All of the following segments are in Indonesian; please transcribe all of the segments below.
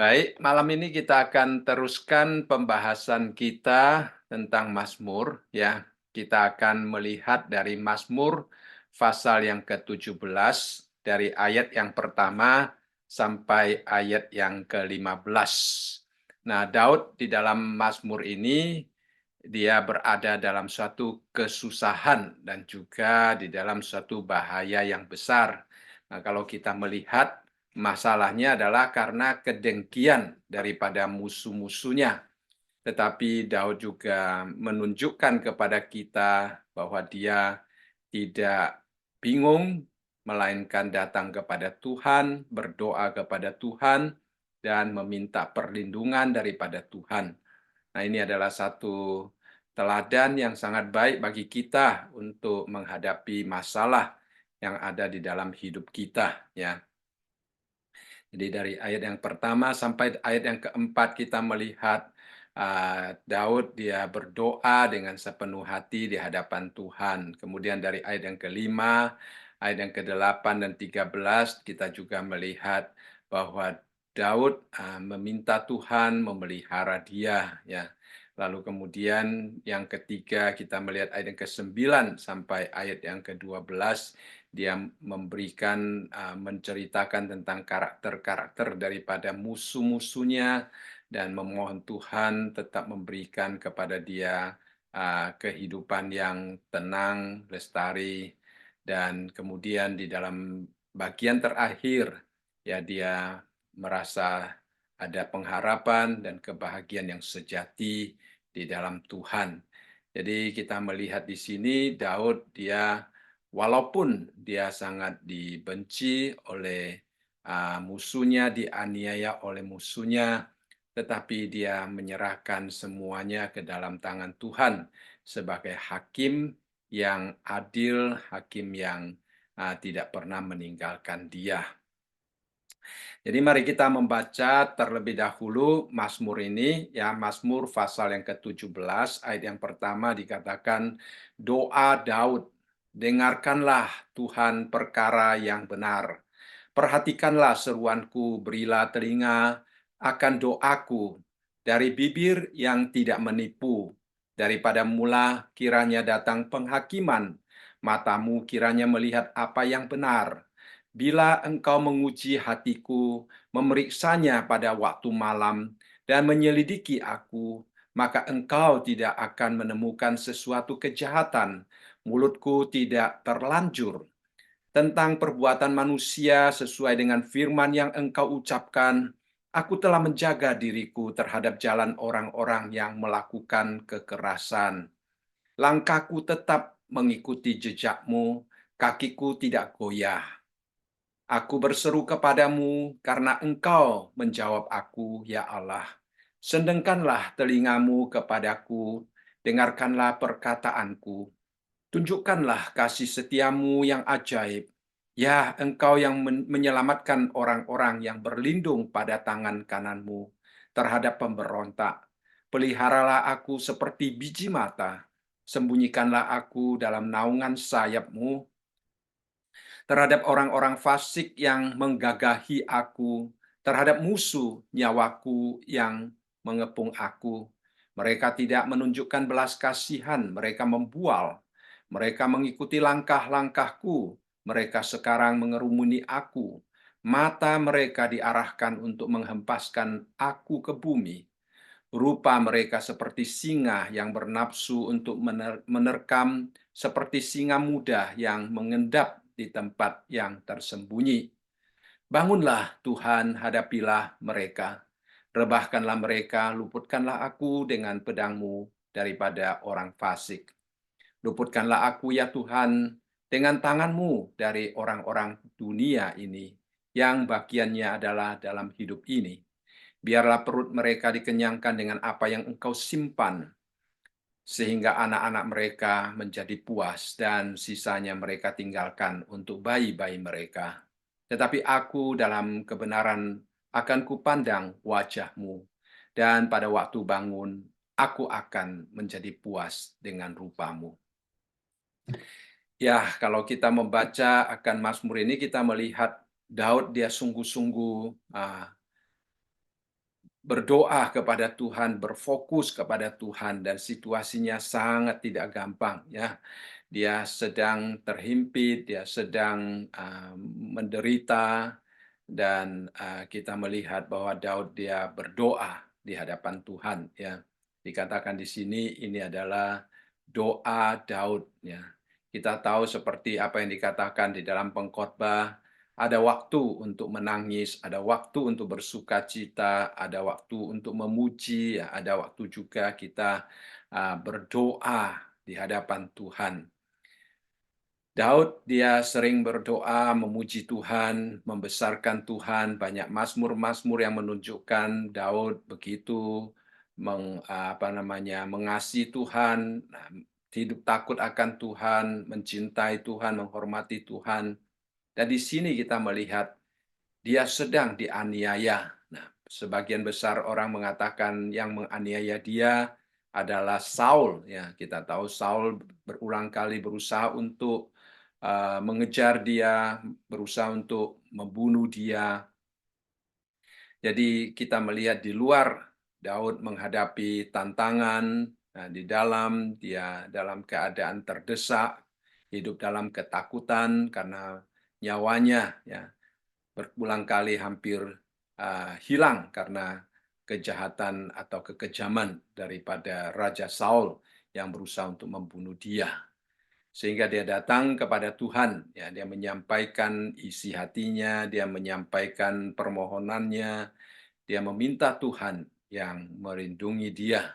Baik, malam ini kita akan teruskan pembahasan kita tentang Mazmur ya. Kita akan melihat dari Mazmur pasal yang ke-17 dari ayat yang pertama sampai ayat yang ke-15. Nah, Daud di dalam Mazmur ini dia berada dalam suatu kesusahan dan juga di dalam suatu bahaya yang besar. Nah, kalau kita melihat masalahnya adalah karena kedengkian daripada musuh-musuhnya. Tetapi Daud juga menunjukkan kepada kita bahwa dia tidak bingung, melainkan datang kepada Tuhan, berdoa kepada Tuhan, dan meminta perlindungan daripada Tuhan. Nah, ini adalah satu teladan yang sangat baik bagi kita untuk menghadapi masalah yang ada di dalam hidup kita, ya. Jadi dari ayat yang pertama sampai ayat yang keempat kita melihat Daud dia berdoa dengan sepenuh hati di hadapan Tuhan. Kemudian dari ayat yang kelima, ayat yang kedelapan dan 13 kita juga melihat bahwa Daud meminta Tuhan memelihara dia, ya. Lalu kemudian yang ketiga kita melihat ayat yang ke-9 sampai ayat yang ke-12 dia memberikan, menceritakan tentang karakter-karakter daripada musuh-musuhnya dan memohon Tuhan tetap memberikan kepada dia, kehidupan yang tenang, lestari, dan kemudian di dalam bagian terakhir, ya dia merasa ada pengharapan dan kebahagiaan yang sejati di dalam Tuhan. Jadi kita melihat di sini Daud dia walaupun dia sangat dibenci oleh musuhnya, dianiaya oleh musuhnya, tetapi dia menyerahkan semuanya ke dalam tangan Tuhan sebagai hakim yang adil, hakim yang tidak pernah meninggalkan dia. Jadi mari kita membaca terlebih dahulu Mazmur ini, ya Mazmur pasal yang ke-17 ayat yang pertama dikatakan doa Daud. Dengarkanlah Tuhan perkara yang benar. Perhatikanlah seruanku, berilah telinga akan doaku. Dari bibir yang tidak menipu. Daripada mula kiranya datang penghakiman. Matamu kiranya melihat apa yang benar. Bila engkau menguji hatiku, memeriksanya pada waktu malam, dan menyelidiki aku, maka engkau tidak akan menemukan sesuatu kejahatan. Mulutku tidak terlanjur tentang perbuatan manusia sesuai dengan firman yang engkau ucapkan. Aku telah menjaga diriku terhadap jalan orang-orang yang melakukan kekerasan. Langkahku tetap mengikuti jejakmu, kakiku tidak goyah. Aku berseru kepadamu karena engkau menjawab aku, ya Allah. Sendengkanlah telingamu kepadaku, dengarkanlah perkataanku. Tunjukkanlah kasih setiamu yang ajaib. Ya, engkau yang menyelamatkan orang-orang yang berlindung pada tangan kananmu terhadap pemberontak. Peliharalah aku seperti biji mata. Sembunyikanlah aku dalam naungan sayapmu terhadap orang-orang fasik yang menggagahi aku, terhadap musuh nyawaku yang mengepung aku. Mereka tidak menunjukkan belas kasihan, mereka membual. Mereka mengikuti langkah-langkahku, mereka sekarang mengerumuni aku. Mata mereka diarahkan untuk menghempaskan aku ke bumi. Rupa mereka seperti singa yang bernafsu untuk menerkam, seperti singa muda yang mengendap di tempat yang tersembunyi. Bangunlah Tuhan, hadapilah mereka. Rebahkanlah mereka, luputkanlah aku dengan pedangmu daripada orang fasik. Luputkanlah aku ya Tuhan dengan tanganmu dari orang-orang dunia ini yang bagiannya adalah dalam hidup ini. Biarlah perut mereka dikenyangkan dengan apa yang engkau simpan, sehingga anak-anak mereka menjadi puas dan sisanya mereka tinggalkan untuk bayi-bayi mereka. Tetapi aku dalam kebenaran akan kupandang wajahmu, dan pada waktu bangun, aku akan menjadi puas dengan rupamu. Ya, kalau kita membaca akan Mazmur ini, kita melihat Daud dia sungguh-sungguh berdoa kepada Tuhan, berfokus kepada Tuhan dan situasinya sangat tidak gampang ya. Dia sedang terhimpit, dia sedang menderita dan kita melihat bahwa Daud dia berdoa di hadapan Tuhan ya. Dikatakan di sini ini adalah doa Daud ya. Kita tahu seperti apa yang dikatakan di dalam pengkhotbah, ada waktu untuk menangis, ada waktu untuk bersukacita, ada waktu untuk memuji, ya, ada waktu juga kita berdoa di hadapan Tuhan. Daud dia sering berdoa, memuji Tuhan, membesarkan Tuhan, banyak mazmur-mazmur yang menunjukkan Daud begitu mengasihi Tuhan, hidup takut akan Tuhan, mencintai Tuhan, menghormati Tuhan. Dan di sini kita melihat dia sedang dianiaya. Nah, sebagian besar orang mengatakan yang menganiaya dia adalah Saul. Ya, kita tahu Saul berulang kali berusaha untuk mengejar dia, berusaha untuk membunuh dia. Jadi kita melihat di luar Daud menghadapi tantangan, nah, di dalam dia dalam keadaan terdesak, hidup dalam ketakutan karena nyawanya ya berulang kali hampir hilang karena kejahatan atau kekejaman daripada Raja Saul yang berusaha untuk membunuh dia. Sehingga dia datang kepada Tuhan, ya, dia menyampaikan isi hatinya, dia menyampaikan permohonannya, dia meminta Tuhan yang melindungi dia.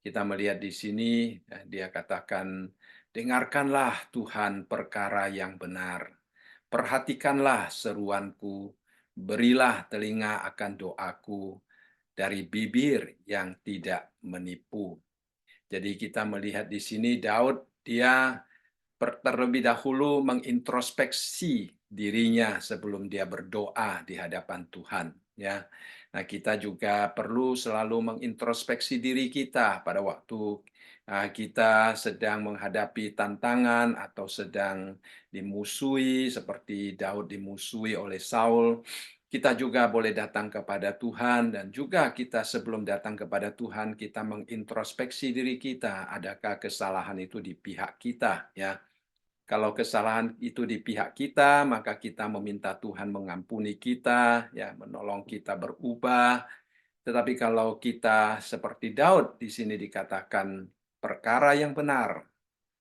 Kita melihat di sini, ya, dia katakan, dengarkanlah Tuhan perkara yang benar. Perhatikanlah seruanku, berilah telinga akan doaku dari bibir yang tidak menipu. Jadi kita melihat di sini Daud dia terlebih dahulu mengintrospeksi dirinya sebelum dia berdoa di hadapan Tuhan ya. Nah, kita juga perlu selalu mengintrospeksi diri kita pada waktu kita sedang menghadapi tantangan atau sedang dimusuhi seperti Daud dimusuhi oleh Saul. Kita juga boleh datang kepada Tuhan dan juga kita sebelum datang kepada Tuhan kita mengintrospeksi diri kita, adakah kesalahan itu di pihak kita ya. Kalau kesalahan itu di pihak kita, maka kita meminta Tuhan mengampuni kita, ya, menolong kita berubah. Tetapi kalau kita seperti Daud di sini dikatakan perkara yang benar.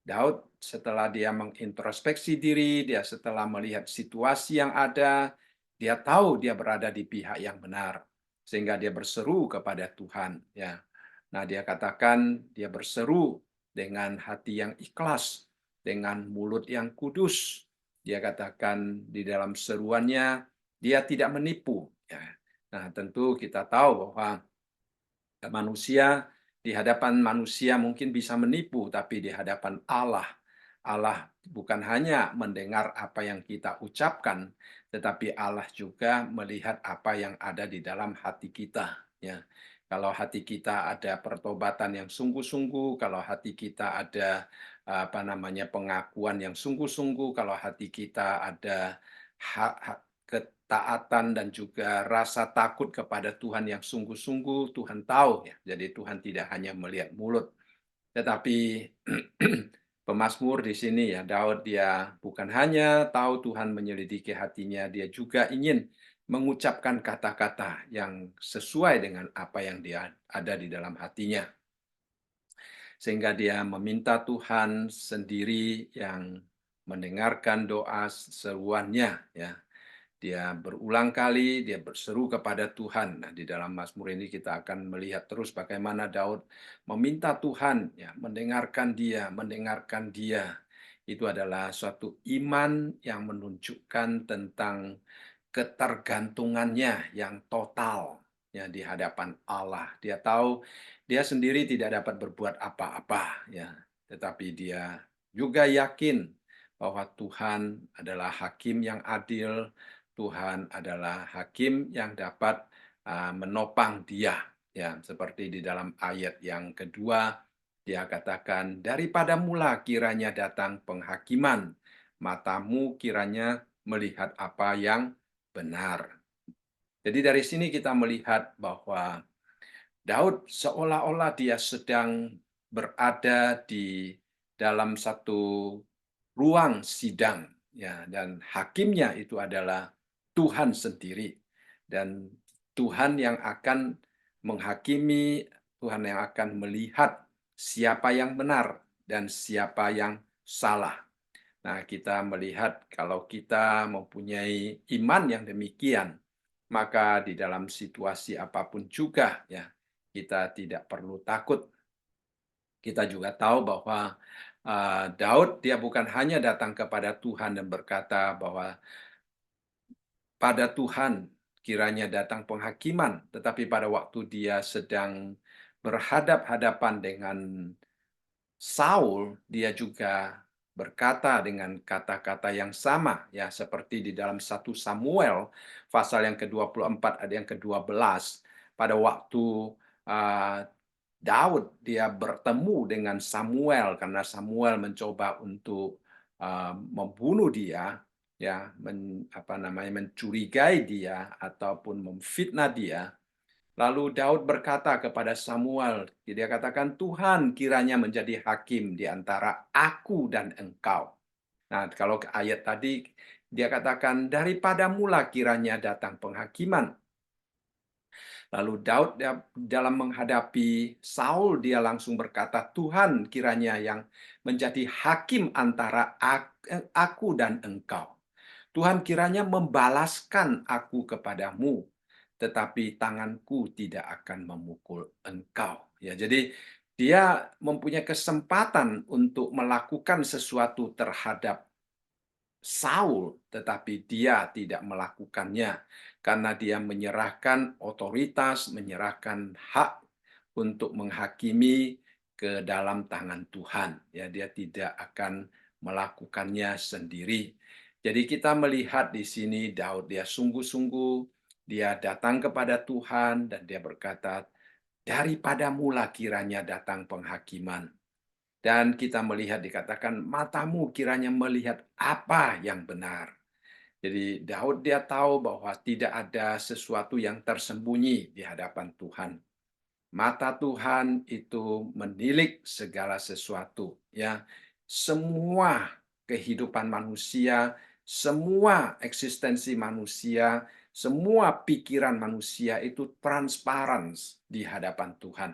Daud setelah dia mengintrospeksi diri, dia setelah melihat situasi yang ada, dia tahu dia berada di pihak yang benar. Sehingga dia berseru kepada Tuhan, ya. Nah, dia katakan dia berseru dengan hati yang ikhlas, dengan mulut yang kudus. Dia katakan di dalam seruannya, dia tidak menipu. Ya. Nah, tentu kita tahu bahwa manusia di hadapan manusia mungkin bisa menipu, tapi di hadapan Allah, Allah bukan hanya mendengar apa yang kita ucapkan, tetapi Allah juga melihat apa yang ada di dalam hati kita. Ya, kalau hati kita ada pertobatan yang sungguh-sungguh, kalau hati kita ada pengakuan yang sungguh-sungguh, kalau hati kita ada ketaatan dan juga rasa takut kepada Tuhan yang sungguh-sungguh, Tuhan tahu ya. Jadi Tuhan tidak hanya melihat mulut, tetapi pemazmur di sini ya Daud dia bukan hanya tahu Tuhan menyelidiki hatinya, dia juga ingin mengucapkan kata-kata yang sesuai dengan apa yang dia ada di dalam hatinya. Sehingga dia meminta Tuhan sendiri yang mendengarkan doa seruannya ya. Dia berulang kali, dia berseru kepada Tuhan. Nah, di dalam Mazmur ini kita akan melihat terus bagaimana Daud meminta Tuhan ya, mendengarkan dia. Itu adalah suatu iman yang menunjukkan tentang ketergantungannya yang total ya di hadapan Allah. Dia tahu dia sendiri tidak dapat berbuat apa-apa ya, tetapi dia juga yakin bahwa Tuhan adalah hakim yang adil, Tuhan adalah hakim yang dapat menopang dia. Ya, seperti di dalam ayat yang kedua, dia katakan, daripada mula kiranya datang penghakiman, matamu kiranya melihat apa yang benar. Jadi dari sini kita melihat bahwa Daud seolah-olah dia sedang berada di dalam satu ruang sidang, ya, dan hakimnya itu adalah Tuhan sendiri, dan Tuhan yang akan menghakimi, Tuhan yang akan melihat siapa yang benar dan siapa yang salah. Nah, kita melihat kalau kita mempunyai iman yang demikian, maka di dalam situasi apapun juga, ya, kita tidak perlu takut. Kita juga tahu bahwa Daud dia bukan hanya datang kepada Tuhan dan berkata bahwa pada Tuhan kiranya datang penghakiman, tetapi pada waktu dia sedang berhadap-hadapan dengan Saul, dia juga berkata dengan kata-kata yang sama, ya, seperti di dalam 1 Samuel pasal yang ke-24 ayat yang ke-12, pada waktu uh, Daud dia bertemu dengan Samuel karena Samuel mencoba untuk membunuh dia, ya, mencurigai dia ataupun memfitnah dia. Lalu Daud berkata kepada Samuel, dia katakan, Tuhan kiranya menjadi hakim di antara aku dan engkau. Nah, kalau ayat tadi dia katakan, daripada mula kiranya datang penghakiman. Lalu Daud dalam menghadapi Saul, dia langsung berkata, Tuhan kiranya yang menjadi hakim antara aku dan engkau. Tuhan kiranya membalaskan aku kepadamu, tetapi tanganku tidak akan memukul engkau. Ya, jadi dia mempunyai kesempatan untuk melakukan sesuatu terhadap Saul, tetapi dia tidak melakukannya karena dia menyerahkan otoritas, menyerahkan hak untuk menghakimi ke dalam tangan Tuhan. Ya, dia tidak akan melakukannya sendiri. Jadi kita melihat di sini Daud dia sungguh-sungguh dia datang kepada Tuhan dan dia berkata, daripada mula kiranya datang penghakiman. Dan kita melihat dikatakan matamu kiranya melihat apa yang benar. Jadi Daud dia tahu bahwa tidak ada sesuatu yang tersembunyi di hadapan Tuhan. Mata Tuhan itu menilik segala sesuatu, ya. Semua kehidupan manusia, semua eksistensi manusia, semua pikiran manusia itu transparan di hadapan Tuhan.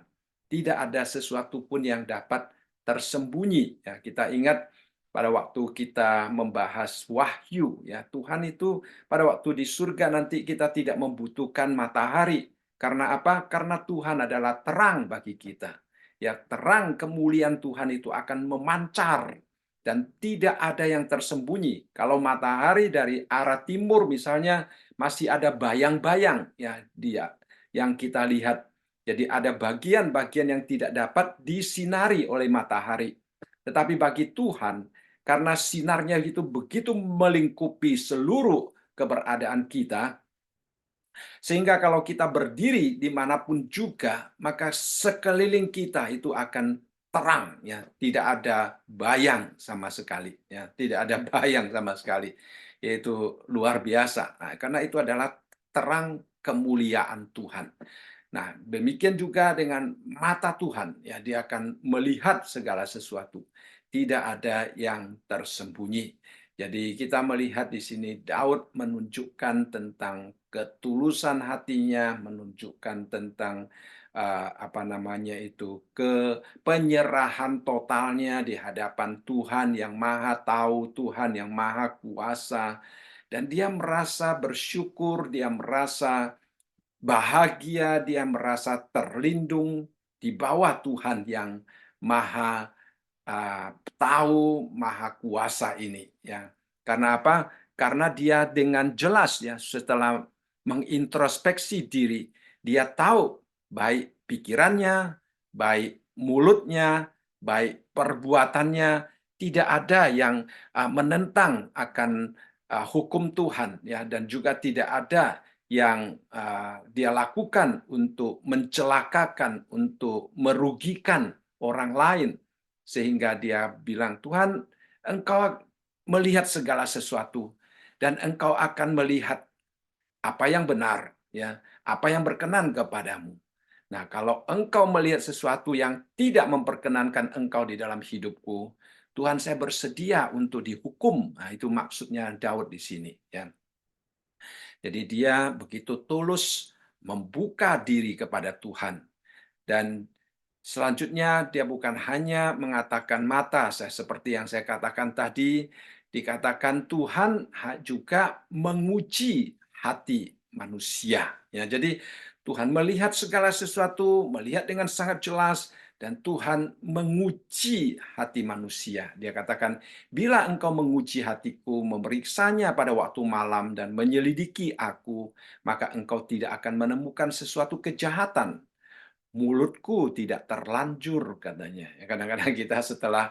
Tidak ada sesuatu pun yang dapat tersembunyi, ya. Kita ingat pada waktu kita membahas wahyu, ya, Tuhan itu pada waktu di surga nanti kita tidak membutuhkan matahari. Karena apa? Karena Tuhan adalah terang bagi kita. Ya, terang kemuliaan Tuhan itu akan memancar dan tidak ada yang tersembunyi. Kalau matahari dari arah timur misalnya masih ada bayang-bayang, ya, dia yang kita lihat. Jadi ada bagian-bagian yang tidak dapat disinari oleh matahari. Tetapi bagi Tuhan, karena sinarnya itu begitu melingkupi seluruh keberadaan kita, sehingga kalau kita berdiri dimanapun juga, maka sekeliling kita itu akan terang, ya, tidak ada bayang sama sekali, ya, tidak ada bayang sama sekali, yaitu luar biasa. Nah, karena itu adalah terang kemuliaan Tuhan. Nah, demikian juga dengan mata Tuhan, ya, dia akan melihat segala sesuatu. Tidak ada yang tersembunyi. Jadi kita melihat di sini Daud menunjukkan tentang ketulusan hatinya, menunjukkan tentang apa namanya itu penyerahan totalnya di hadapan Tuhan yang Maha Tahu, Tuhan yang Maha Kuasa, dan dia merasa bersyukur, dia merasa bahagia, dia merasa terlindung di bawah Tuhan yang Maha tahu, Maha Kuasa ini, ya. Karena apa? Karena dia dengan jelas, ya, setelah mengintrospeksi diri, dia tahu baik pikirannya, baik mulutnya, baik perbuatannya tidak ada yang menentang akan hukum Tuhan, ya, dan juga tidak ada yang dia lakukan untuk mencelakakan, untuk merugikan orang lain. Sehingga dia bilang, Tuhan, Engkau melihat segala sesuatu dan Engkau akan melihat apa yang benar, ya, apa yang berkenan kepadamu. Nah, kalau engkau melihat sesuatu yang tidak memperkenankan engkau di dalam hidupku, Tuhan saya bersedia untuk dihukum. Nah, itu maksudnya Daud di sini. Ya. Jadi dia begitu tulus membuka diri kepada Tuhan. Dan selanjutnya dia bukan hanya mengatakan mata, seperti yang saya katakan tadi, dikatakan Tuhan juga menguji hati manusia. Ya, jadi Tuhan melihat segala sesuatu, melihat dengan sangat jelas, dan Tuhan menguji hati manusia. Dia katakan, bila engkau menguji hatiku, memeriksanya pada waktu malam dan menyelidiki aku, maka engkau tidak akan menemukan sesuatu kejahatan. Mulutku tidak terlanjur katanya. Ya, kadang-kadang kita setelah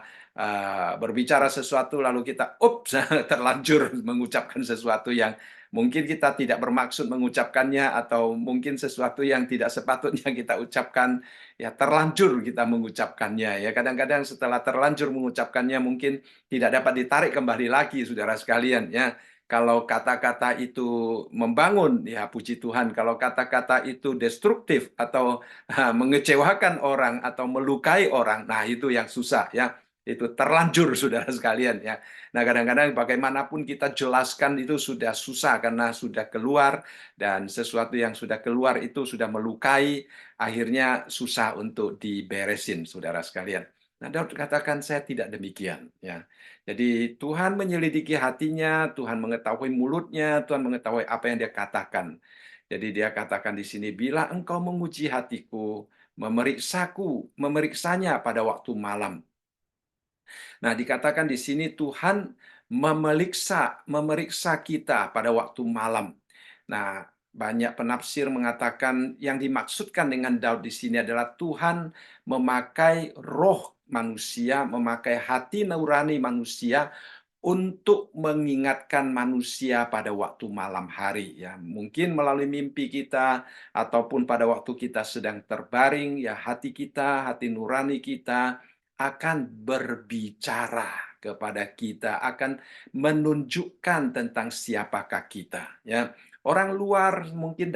berbicara sesuatu lalu kita ups terlanjur mengucapkan sesuatu yang mungkin kita tidak bermaksud mengucapkannya atau mungkin sesuatu yang tidak sepatutnya kita ucapkan, ya terlanjur kita mengucapkannya. Ya kadang-kadang setelah terlanjur mengucapkannya mungkin tidak dapat ditarik kembali lagi, saudara sekalian, ya. Kalau kata-kata itu membangun, ya puji Tuhan. Kalau kata-kata itu destruktif atau mengecewakan orang atau melukai orang, nah itu yang susah, ya. Itu terlanjur, saudara sekalian, ya. Nah, kadang-kadang bagaimanapun kita jelaskan itu sudah susah karena sudah keluar, dan sesuatu yang sudah keluar itu sudah melukai, akhirnya susah untuk diberesin, saudara sekalian. Nah, Daud katakan saya tidak demikian, ya. Jadi Tuhan menyelidiki hatinya, Tuhan mengetahui mulutnya, Tuhan mengetahui apa yang dia katakan. Jadi dia katakan di sini, bila engkau menguji hatiku, memeriksanya pada waktu malam. Nah, dikatakan di sini Tuhan memeriksa kita pada waktu malam. Nah, banyak penafsir mengatakan yang dimaksudkan dengan Daud di sini adalah Tuhan memakai roh manusia, memakai hati nurani manusia untuk mengingatkan manusia pada waktu malam hari, ya. Mungkin melalui mimpi kita ataupun pada waktu kita sedang terbaring, ya hati kita, hati nurani kita akan berbicara kepada kita, akan menunjukkan tentang siapakah kita, ya. Orang luar mungkin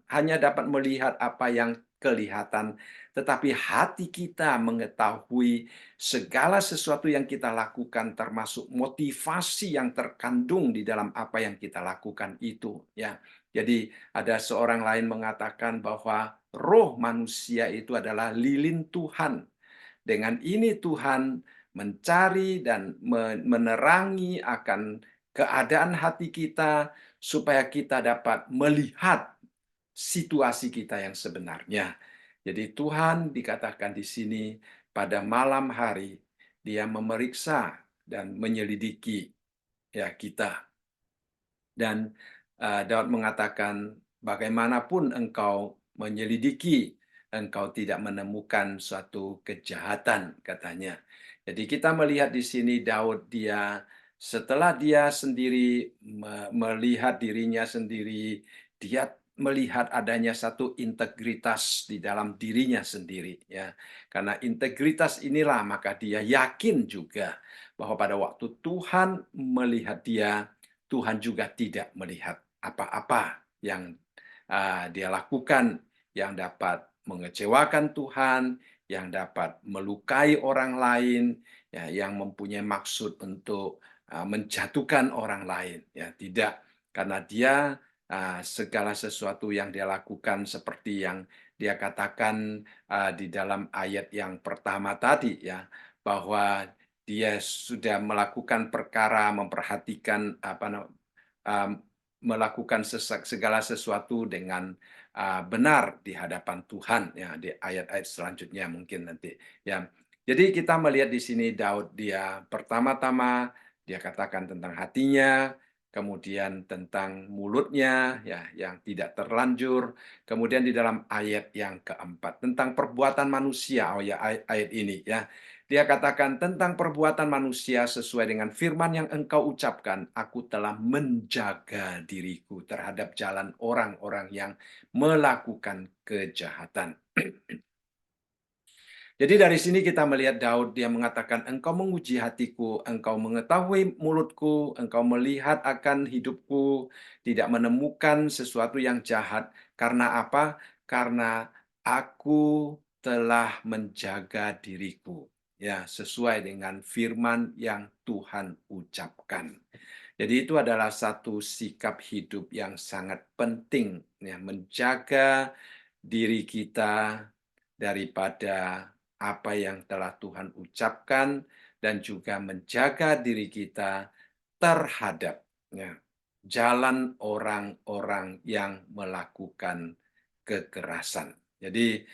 hanya dapat melihat apa yang kelihatan, tetapi hati kita mengetahui segala sesuatu yang kita lakukan, termasuk motivasi yang terkandung di dalam apa yang kita lakukan itu, ya. Jadi ada seorang lain mengatakan bahwa roh manusia itu adalah lilin Tuhan. Dengan ini Tuhan mencari dan menerangi akan keadaan hati kita supaya kita dapat melihat situasi kita yang sebenarnya. Jadi Tuhan dikatakan di sini pada malam hari dia memeriksa dan menyelidiki, ya kita. Dan Daud mengatakan bagaimanapun engkau menyelidiki, engkau tidak menemukan suatu kejahatan, katanya. Jadi kita melihat di sini Daud setelah dia sendiri melihat dirinya sendiri, dia melihat adanya satu integritas di dalam dirinya sendiri, ya. Karena integritas inilah maka dia yakin juga bahwa pada waktu Tuhan melihat dia, Tuhan juga tidak melihat apa-apa yang dia lakukan yang dapat mengecewakan Tuhan, yang dapat melukai orang lain, ya, yang mempunyai maksud untuk menjatuhkan orang lain. Ya, tidak, karena dia segala sesuatu yang dia lakukan seperti yang dia katakan di dalam ayat yang pertama tadi, ya, bahwa dia sudah melakukan perkara, memperhatikan melakukan segala sesuatu dengan benar di hadapan Tuhan, ya, di ayat-ayat selanjutnya mungkin nanti, ya. Jadi kita melihat di sini Daud, dia pertama-tama dia katakan tentang hatinya, kemudian tentang mulutnya, ya, yang tidak terlanjur, kemudian di dalam ayat yang keempat tentang perbuatan manusia. Oh ya, ayat ini, ya. Dia katakan tentang perbuatan manusia sesuai dengan firman yang engkau ucapkan, aku telah menjaga diriku terhadap jalan orang-orang yang melakukan kejahatan. Jadi dari sini kita melihat Daud, dia mengatakan, engkau menguji hatiku, engkau mengetahui mulutku, engkau melihat akan hidupku, tidak menemukan sesuatu yang jahat. Karena apa? Karena Aku telah menjaga diriku. Ya, sesuai dengan firman yang Tuhan ucapkan. Jadi itu adalah satu sikap hidup yang sangat penting, ya, menjaga diri kita daripada apa yang telah Tuhan ucapkan dan juga menjaga diri kita terhadap, ya, jalan orang-orang yang melakukan kekerasan. Jadi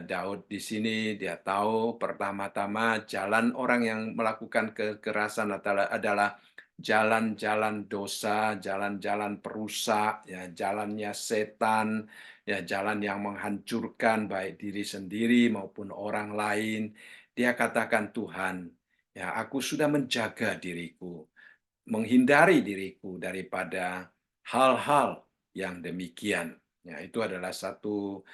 Daud di sini dia tahu pertama-tama jalan orang yang melakukan kekerasan adalah jalan-jalan dosa, jalan-jalan perusak, ya, jalannya setan, ya, jalan yang menghancurkan baik diri sendiri maupun orang lain. Dia katakan, Tuhan, ya, aku sudah menjaga diriku, menghindari diriku daripada hal-hal yang demikian. Ya, itu adalah satu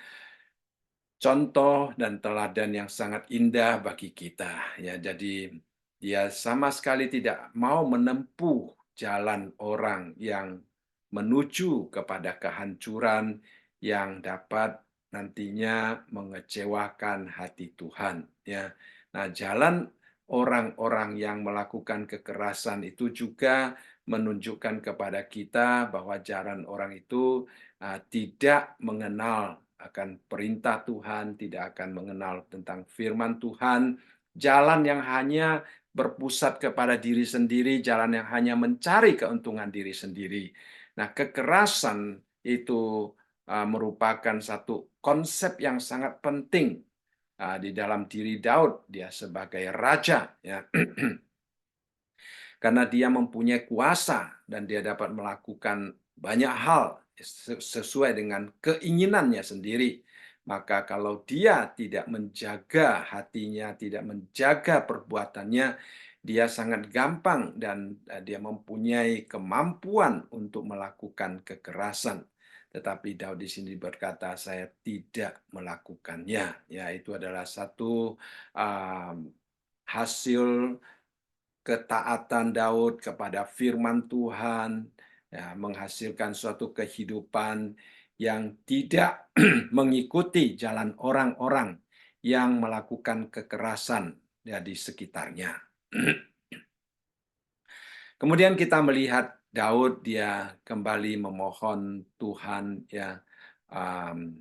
contoh dan teladan yang sangat indah bagi kita. Ya, jadi dia sama sekali tidak mau menempuh jalan orang yang menuju kepada kehancuran yang dapat nantinya mengecewakan hati Tuhan. Ya, nah, jalan orang-orang yang melakukan kekerasan itu juga menunjukkan kepada kita bahwa jalan orang itu tidak mengenal akan perintah Tuhan, tidak akan mengenal tentang firman Tuhan, jalan yang hanya berpusat kepada diri sendiri, jalan yang hanya mencari keuntungan diri sendiri. Nah, kekerasan itu merupakan satu konsep yang sangat penting di dalam diri Daud, dia sebagai raja, ya. Karena dia mempunyai kuasa dan dia dapat melakukan banyak hal sesuai dengan keinginannya sendiri. Maka kalau dia tidak menjaga hatinya, tidak menjaga perbuatannya, dia sangat gampang dan dia mempunyai kemampuan untuk melakukan kekerasan. Tetapi Daud di sini berkata, saya tidak melakukannya. Ya, itu adalah satu hasil ketaatan Daud kepada firman Tuhan, ya, menghasilkan suatu kehidupan yang tidak mengikuti jalan orang-orang yang melakukan kekerasan, ya, di sekitarnya. Kemudian kita melihat Daud, dia kembali memohon Tuhan, ya, um,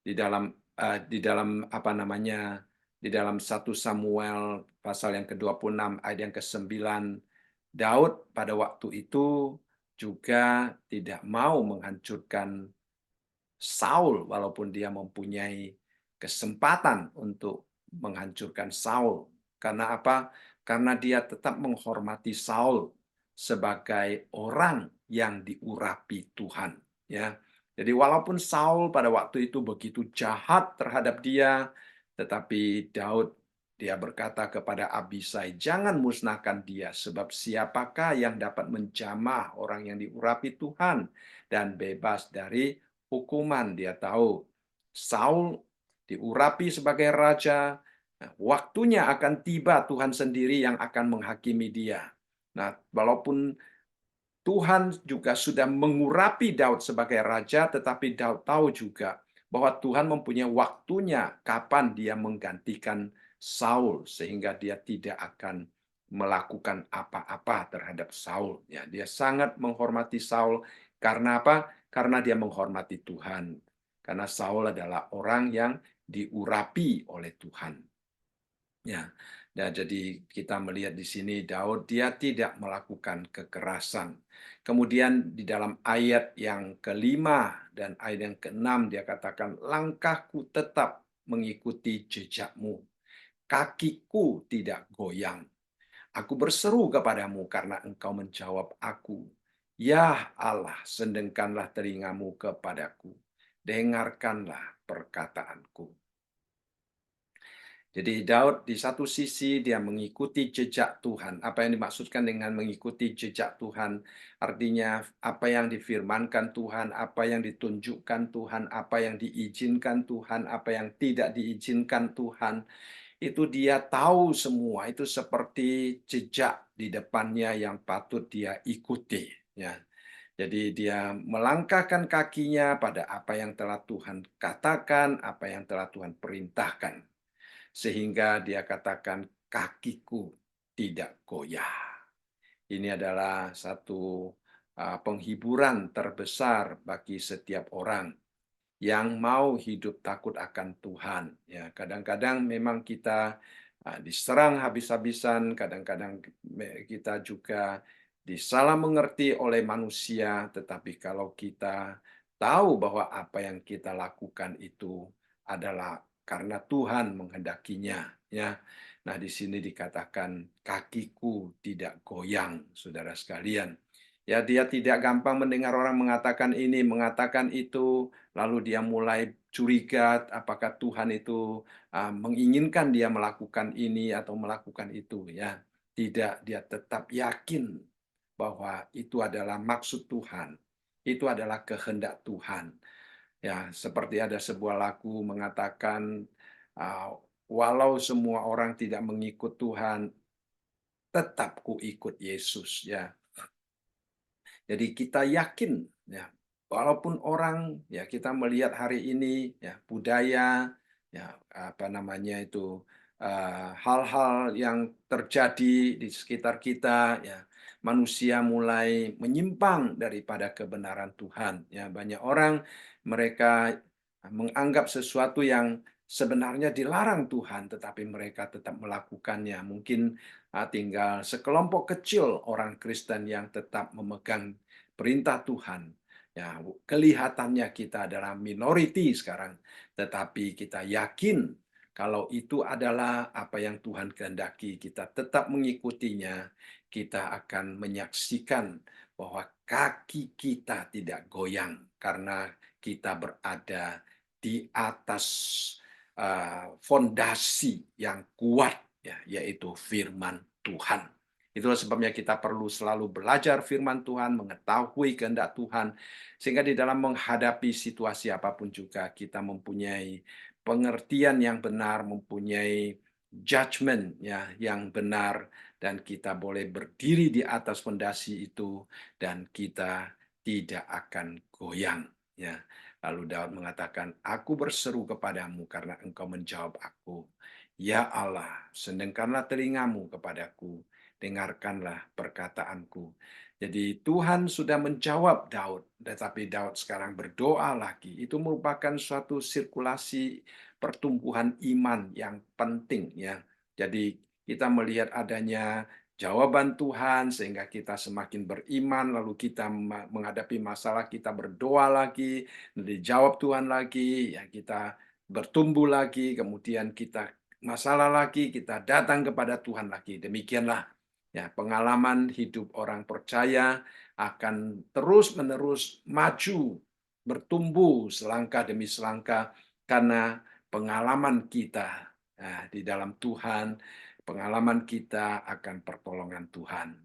di dalam apa namanya, di dalam 1 Samuel pasal yang ke-26 ayat yang ke-9, Daud pada waktu itu juga tidak mau menghancurkan Saul walaupun dia mempunyai kesempatan untuk menghancurkan Saul. Karena apa? Karena dia tetap menghormati Saul sebagai orang yang diurapi Tuhan, ya. Jadi walaupun Saul pada waktu itu begitu jahat terhadap dia, tetapi Daud, dia berkata kepada Abisai, jangan musnahkan dia, sebab siapakah yang dapat menjamah orang yang diurapi Tuhan dan bebas dari hukuman. Dia tahu Saul diurapi sebagai raja, nah, waktunya akan tiba Tuhan sendiri yang akan menghakimi dia. Nah, walaupun Tuhan juga sudah mengurapi Daud sebagai raja, tetapi Daud tahu juga bahwa Tuhan mempunyai waktunya kapan dia menggantikan Saul, sehingga dia tidak akan melakukan apa-apa terhadap Saul. Ya, dia sangat menghormati Saul karena apa? Karena dia menghormati Tuhan. Karena Saul adalah orang yang diurapi oleh Tuhan. Ya, nah, jadi kita melihat di sini Daud dia tidak melakukan kekerasan. Kemudian di dalam ayat yang kelima dan ayat yang keenam dia katakan, langkahku tetap mengikuti jejakmu, kakiku tidak goyang. Aku berseru kepadamu karena engkau menjawab aku. Ya Allah, sendengkanlah telingamu kepadaku, dengarkanlah perkataanku. Jadi Daud di satu sisi dia mengikuti jejak Tuhan. Apa yang dimaksudkan dengan mengikuti jejak Tuhan? Artinya apa yang difirmankan Tuhan, apa yang ditunjukkan Tuhan, apa yang diizinkan Tuhan, apa yang tidak diizinkan Tuhan. Itu dia tahu semua, itu seperti jejak di depannya yang patut dia ikuti. Ya. Jadi dia melangkahkan kakinya pada apa yang telah Tuhan katakan, apa yang telah Tuhan perintahkan. Sehingga dia katakan, kakiku tidak goyah. Ini adalah satu penghiburan terbesar bagi setiap orang yang mau hidup takut akan Tuhan. Ya, kadang-kadang memang kita diserang habis-habisan, kadang-kadang kita juga disalah mengerti oleh manusia, tetapi kalau kita tahu bahwa apa yang kita lakukan itu adalah karena Tuhan menghendakinya, ya. Nah, di sini dikatakan kakiku tidak goyang, saudara sekalian. Ya, dia tidak gampang mendengar orang mengatakan ini, mengatakan itu, lalu dia mulai curiga apakah Tuhan itu menginginkan dia melakukan ini atau melakukan itu, ya. Tidak, dia tetap yakin bahwa itu adalah maksud Tuhan. Itu adalah kehendak Tuhan. Ya, seperti ada sebuah lagu mengatakan walau semua orang tidak mengikut Tuhan, tetap ku ikut Yesus, ya. Jadi kita yakin, ya, walaupun orang, ya, kita melihat hari ini, ya, budaya, ya, apa namanya itu, hal-hal yang terjadi di sekitar kita, ya, manusia mulai menyimpang daripada kebenaran Tuhan. Ya, banyak orang mereka menganggap sesuatu yang sebenarnya dilarang Tuhan, tetapi mereka tetap melakukannya. Mungkin tinggal sekelompok kecil orang Kristen yang tetap memegang perintah Tuhan. Ya, kelihatannya kita adalah minority sekarang, tetapi kita yakin kalau itu adalah apa yang Tuhan kehendaki, kita tetap mengikutinya, kita akan menyaksikan bahwa kaki kita tidak goyang karena kita berada di atas fondasi yang kuat, ya, yaitu firman Tuhan. Itulah sebabnya kita perlu selalu belajar firman Tuhan, mengetahui kehendak Tuhan, sehingga di dalam menghadapi situasi apapun juga kita mempunyai pengertian yang benar, mempunyai judgment, ya, yang benar, dan kita boleh berdiri di atas fondasi itu dan kita tidak akan goyang, ya. Lalu Daud mengatakan, aku berseru kepadamu karena engkau menjawab aku. Ya Allah, sendengkanlah telingamu kepadaku, dengarkanlah perkataanku. Jadi Tuhan sudah menjawab Daud, tetapi Daud sekarang berdoa lagi. Itu merupakan suatu sirkulasi pertumbuhan iman yang penting, ya. Jadi kita melihat adanya jawaban Tuhan sehingga kita semakin beriman, lalu kita menghadapi masalah, kita berdoa lagi, dijawab Tuhan lagi, ya, kita bertumbuh lagi, kemudian kita masalah lagi, kita datang kepada Tuhan lagi. Demikianlah, ya, pengalaman hidup orang percaya akan terus-menerus maju, bertumbuh selangkah demi selangkah karena pengalaman kita di dalam Tuhan, pengalaman kita akan pertolongan Tuhan.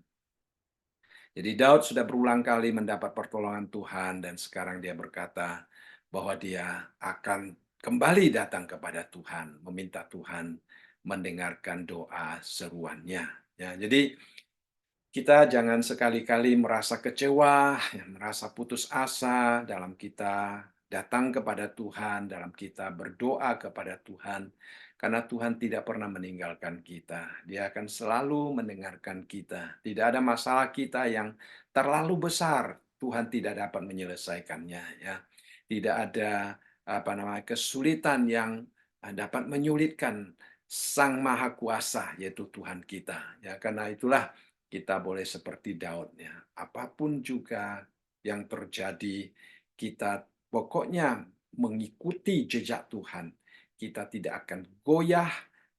Jadi Daud sudah berulang kali mendapat pertolongan Tuhan dan sekarang dia berkata bahwa dia akan kembali datang kepada Tuhan, meminta Tuhan mendengarkan doa seruannya. Ya, jadi kita jangan sekali-kali merasa kecewa, ya, merasa putus asa dalam kita datang kepada Tuhan, dalam kita berdoa kepada Tuhan, karena Tuhan tidak pernah meninggalkan kita. Dia akan selalu mendengarkan kita. Tidak ada masalah kita yang terlalu besar, Tuhan tidak dapat menyelesaikannya. Ya, tidak ada kesulitan yang dapat menyulitkan Sang Maha Kuasa, yaitu Tuhan kita. Ya, karena itulah kita boleh seperti Daud, ya. Apapun juga yang terjadi, kita pokoknya mengikuti jejak Tuhan. Kita tidak akan goyah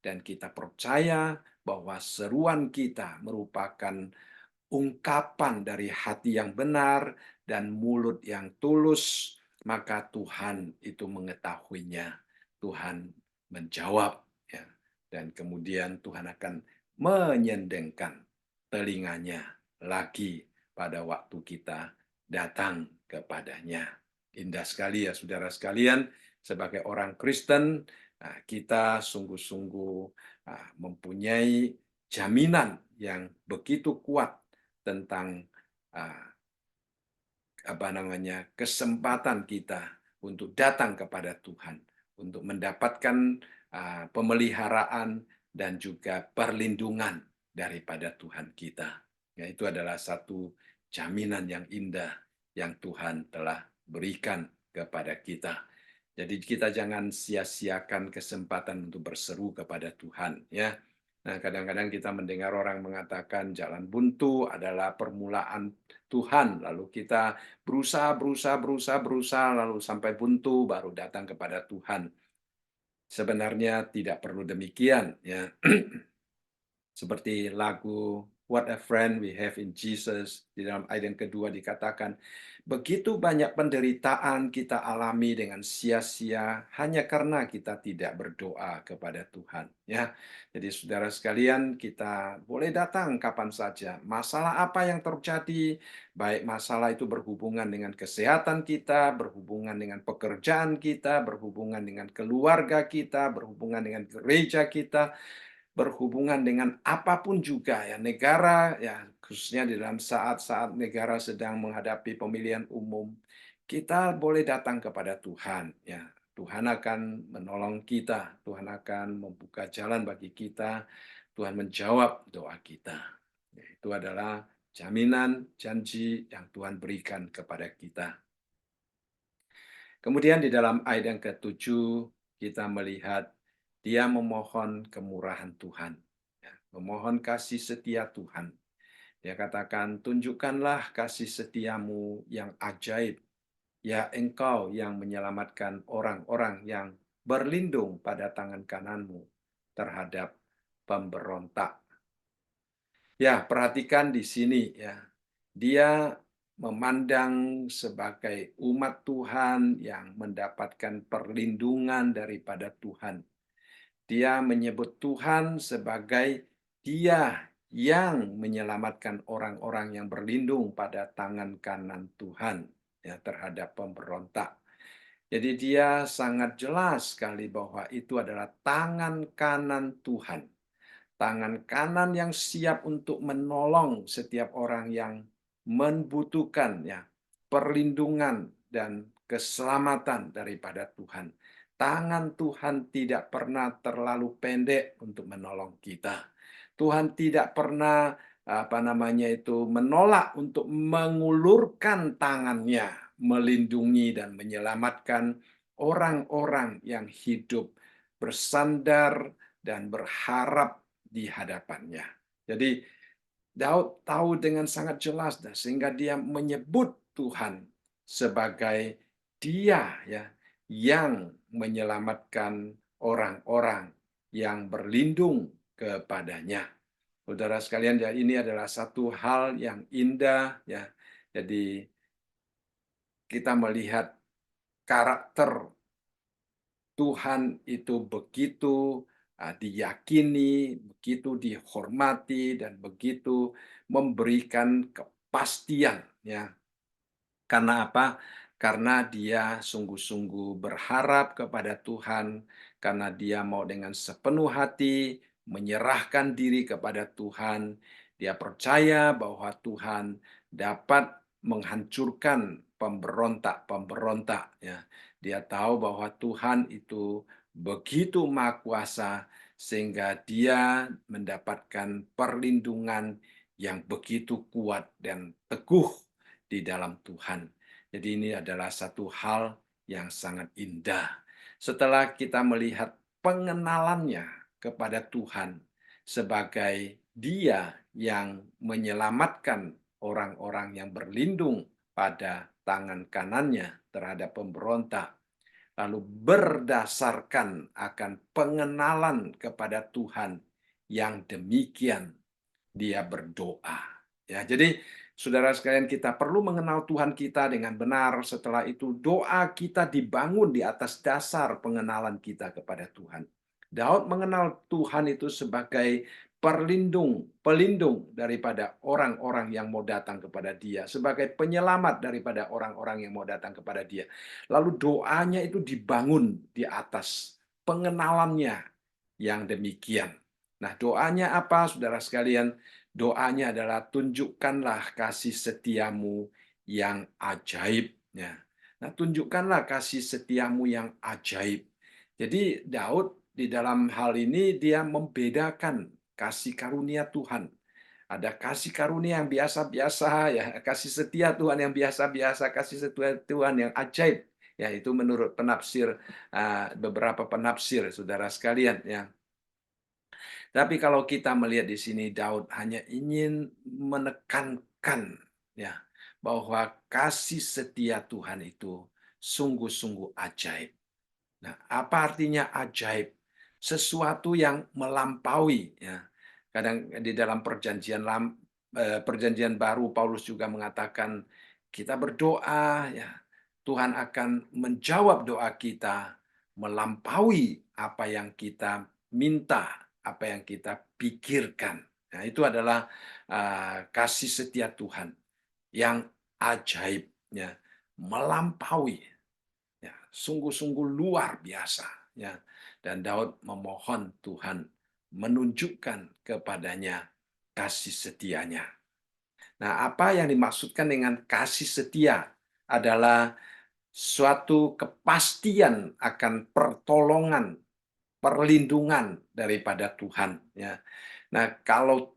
dan kita percaya bahwa seruan kita merupakan ungkapan dari hati yang benar dan mulut yang tulus, maka Tuhan itu mengetahuinya. Tuhan menjawab, ya. Dan kemudian Tuhan akan menyendengkan telinganya lagi pada waktu kita datang kepadanya. Indah sekali, ya, saudara sekalian, sebagai orang Kristen, kita sungguh-sungguh mempunyai jaminan yang begitu kuat tentang kesempatan kita untuk datang kepada Tuhan, untuk mendapatkan pemeliharaan dan juga perlindungan daripada Tuhan kita. Ya, itu adalah satu jaminan yang indah yang Tuhan telah berikan kepada kita. Jadi kita jangan sia-siakan kesempatan untuk berseru kepada Tuhan, ya. Nah, kadang-kadang kita mendengar orang mengatakan jalan buntu adalah permulaan Tuhan, lalu kita berusaha, lalu sampai buntu baru datang kepada Tuhan. Sebenarnya tidak perlu demikian, ya. Seperti lagu What a Friend We Have in Jesus, di dalam ayat yang kedua dikatakan, begitu banyak penderitaan kita alami dengan sia-sia hanya karena kita tidak berdoa kepada Tuhan. Ya, jadi saudara sekalian, kita boleh datang kapan saja. Masalah apa yang terjadi, baik masalah itu berhubungan dengan kesehatan kita, berhubungan dengan pekerjaan kita, berhubungan dengan keluarga kita, berhubungan dengan gereja kita, berhubungan dengan apapun juga ya, negara ya, khususnya di dalam saat-saat negara sedang menghadapi pemilihan umum, kita boleh datang kepada Tuhan ya. Tuhan akan menolong kita, Tuhan akan membuka jalan bagi kita, Tuhan menjawab doa kita. Ya, itu adalah jaminan janji yang Tuhan berikan kepada kita. Kemudian di dalam ayat yang ketujuh kita melihat dia memohon kemurahan Tuhan, ya, memohon kasih setia Tuhan. Dia katakan, tunjukkanlah kasih setiamu yang ajaib, ya engkau yang menyelamatkan orang-orang yang berlindung pada tangan kananmu terhadap pemberontak. Ya, perhatikan di sini ya. Dia memandang sebagai umat Tuhan yang mendapatkan perlindungan daripada Tuhan. Dia menyebut Tuhan sebagai Dia yang menyelamatkan orang-orang yang berlindung pada tangan kanan Tuhan ya, terhadap pemberontak. Jadi dia sangat jelas sekali bahwa itu adalah tangan kanan Tuhan, tangan kanan yang siap untuk menolong setiap orang yang membutuhkan ya perlindungan dan keselamatan daripada Tuhan. Tangan Tuhan tidak pernah terlalu pendek untuk menolong kita. Tuhan tidak pernah menolak untuk mengulurkan tangannya melindungi dan menyelamatkan orang-orang yang hidup bersandar dan berharap di hadapannya. Jadi Daud tahu dengan sangat jelas sehingga dia menyebut Tuhan sebagai Dia ya yang menyelamatkan orang-orang yang berlindung kepadanya. Saudara sekalian, ya ini adalah satu hal yang indah ya. Jadi kita melihat karakter Tuhan itu begitu diyakini, begitu dihormati, dan begitu memberikan kepastian. Ya. Karena apa? Karena dia sungguh-sungguh berharap kepada Tuhan, karena dia mau dengan sepenuh hati menyerahkan diri kepada Tuhan. Dia percaya bahwa Tuhan dapat menghancurkan pemberontak-pemberontak. Ya. Dia tahu bahwa Tuhan itu begitu maha kuasa, sehingga dia mendapatkan perlindungan yang begitu kuat dan teguh di dalam Tuhan. Jadi ini adalah satu hal yang sangat indah. Setelah kita melihat pengenalannya kepada Tuhan sebagai Dia yang menyelamatkan orang-orang yang berlindung pada tangan kanannya terhadap pemberontak, lalu berdasarkan akan pengenalan kepada Tuhan yang demikian, dia berdoa. Ya, jadi saudara sekalian, kita perlu mengenal Tuhan kita dengan benar. Setelah itu doa kita dibangun di atas dasar pengenalan kita kepada Tuhan. Daud mengenal Tuhan itu sebagai pelindung daripada orang-orang yang mau datang kepada dia, sebagai penyelamat daripada orang-orang yang mau datang kepada dia. Lalu doanya itu dibangun di atas pengenalannya yang demikian. Nah, doanya apa, saudara sekalian? Doanya adalah tunjukkanlah kasih setiamu yang ajaib. Ya. Nah, tunjukkanlah kasih setiamu yang ajaib. Jadi Daud di dalam hal ini dia membedakan kasih karunia Tuhan. Ada kasih karunia yang biasa-biasa, ya, kasih setia Tuhan yang biasa-biasa, kasih setia Tuhan yang ajaib. Ya, itu menurut penafsir beberapa penafsir, saudara sekalian. Ya, tapi kalau kita melihat di sini Daud hanya ingin menekankan ya bahwa kasih setia Tuhan itu sungguh-sungguh ajaib. Nah, apa artinya ajaib? Sesuatu yang melampaui ya. Kadang di dalam perjanjian baru Paulus juga mengatakan kita berdoa ya Tuhan akan menjawab doa kita melampaui apa yang kita minta, apa yang kita pikirkan. Nah, itu adalah kasih setia Tuhan yang ajaibnya melampaui, ya, sungguh-sungguh luar biasa. Ya. Dan Daud memohon Tuhan menunjukkan kepadanya kasih setianya. Nah, apa yang dimaksudkan dengan kasih setia adalah suatu kepastian akan pertolongan, perlindungan daripada Tuhan. Ya. Nah, kalau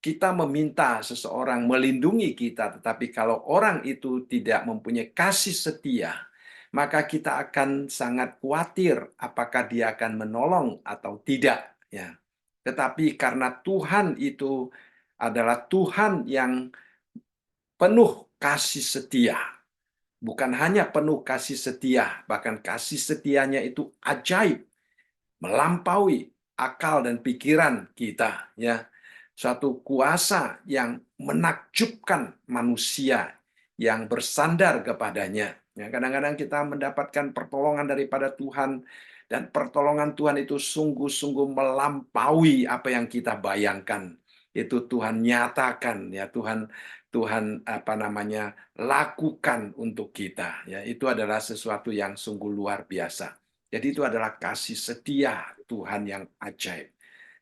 kita meminta seseorang melindungi kita, tetapi kalau orang itu tidak mempunyai kasih setia, maka kita akan sangat khawatir apakah dia akan menolong atau tidak. Ya. Tetapi karena Tuhan itu adalah Tuhan yang penuh kasih setia, bukan hanya penuh kasih setia, bahkan kasih setianya itu ajaib, melampaui akal dan pikiran kita, ya. Suatu kuasa yang menakjubkan manusia yang bersandar kepadanya. Ya, kadang-kadang kita mendapatkan pertolongan daripada Tuhan dan pertolongan Tuhan itu sungguh-sungguh melampaui apa yang kita bayangkan. Itu Tuhan nyatakan, ya, Tuhan Tuhan apa namanya lakukan untuk kita, ya. Itu adalah sesuatu yang sungguh luar biasa. Jadi itu adalah kasih setia Tuhan yang ajaib.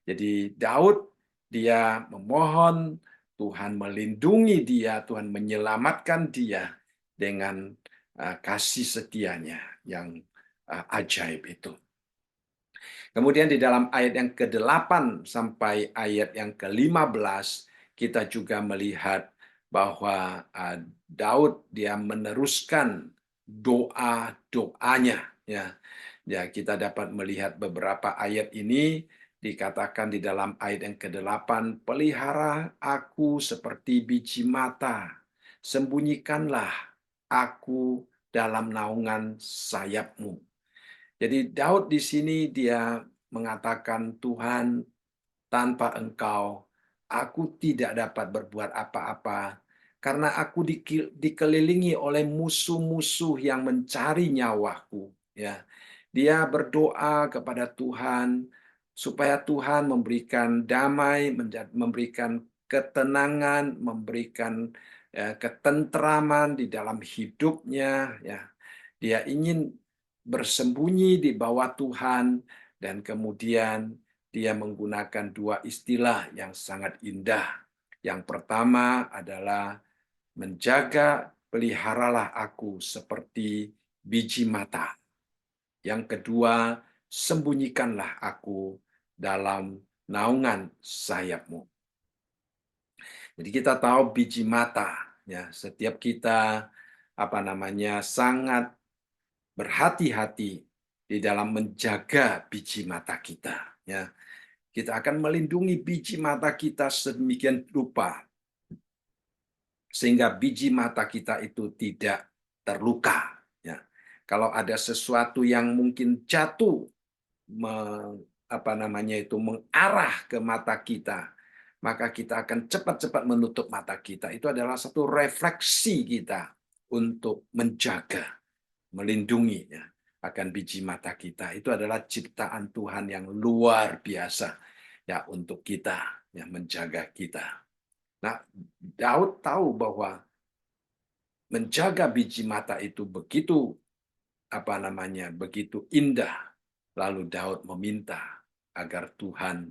Jadi Daud dia memohon Tuhan melindungi dia, Tuhan menyelamatkan dia dengan kasih setianya yang ajaib itu. Kemudian di dalam ayat yang ke-8 sampai ayat yang ke-15 kita juga melihat bahwa Daud dia meneruskan doa-doanya, ya. Ya, kita dapat melihat beberapa ayat ini dikatakan di dalam ayat yang ke-8, pelihara aku seperti biji mata, sembunyikanlah aku dalam naungan sayapmu. Jadi Daud di sini dia mengatakan, Tuhan, tanpa Engkau, aku tidak dapat berbuat apa-apa, karena aku dikelilingi oleh musuh-musuh yang mencari nyawaku. Ya, dia berdoa kepada Tuhan supaya Tuhan memberikan damai, memberikan ketenangan, memberikan ketentraman di dalam hidupnya. Ya, dia ingin bersembunyi di bawah Tuhan dan kemudian dia menggunakan dua istilah yang sangat indah. Yang pertama adalah menjaga, peliharalah aku seperti biji mata. Yang kedua, sembunyikanlah aku dalam naungan sayapmu. Jadi kita tahu biji mata, ya, setiap kita sangat berhati-hati di dalam menjaga biji mata kita, ya. Kita akan melindungi biji mata kita sedemikian rupa sehingga biji mata kita itu tidak terluka, ya. Kalau ada sesuatu yang mungkin jatuh mengarah ke mata kita, maka kita akan cepat-cepat menutup mata kita. Itu adalah satu refleksi kita untuk menjaga, melindungi, ya, akan biji mata kita. Itu adalah ciptaan Tuhan yang luar biasa, ya, untuk kita, ya, menjaga kita. Nah, Daud tahu bahwa menjaga biji mata itu begitu begitu indah. Lalu Daud meminta agar Tuhan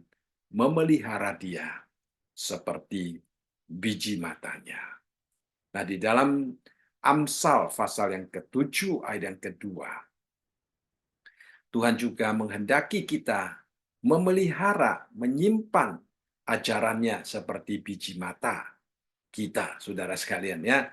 memelihara dia seperti biji matanya. Nah, di dalam Amsal pasal yang ke-7 ayat yang kedua, Tuhan juga menghendaki kita memelihara, menyimpan ajarannya seperti biji mata kita, saudara sekalian ya.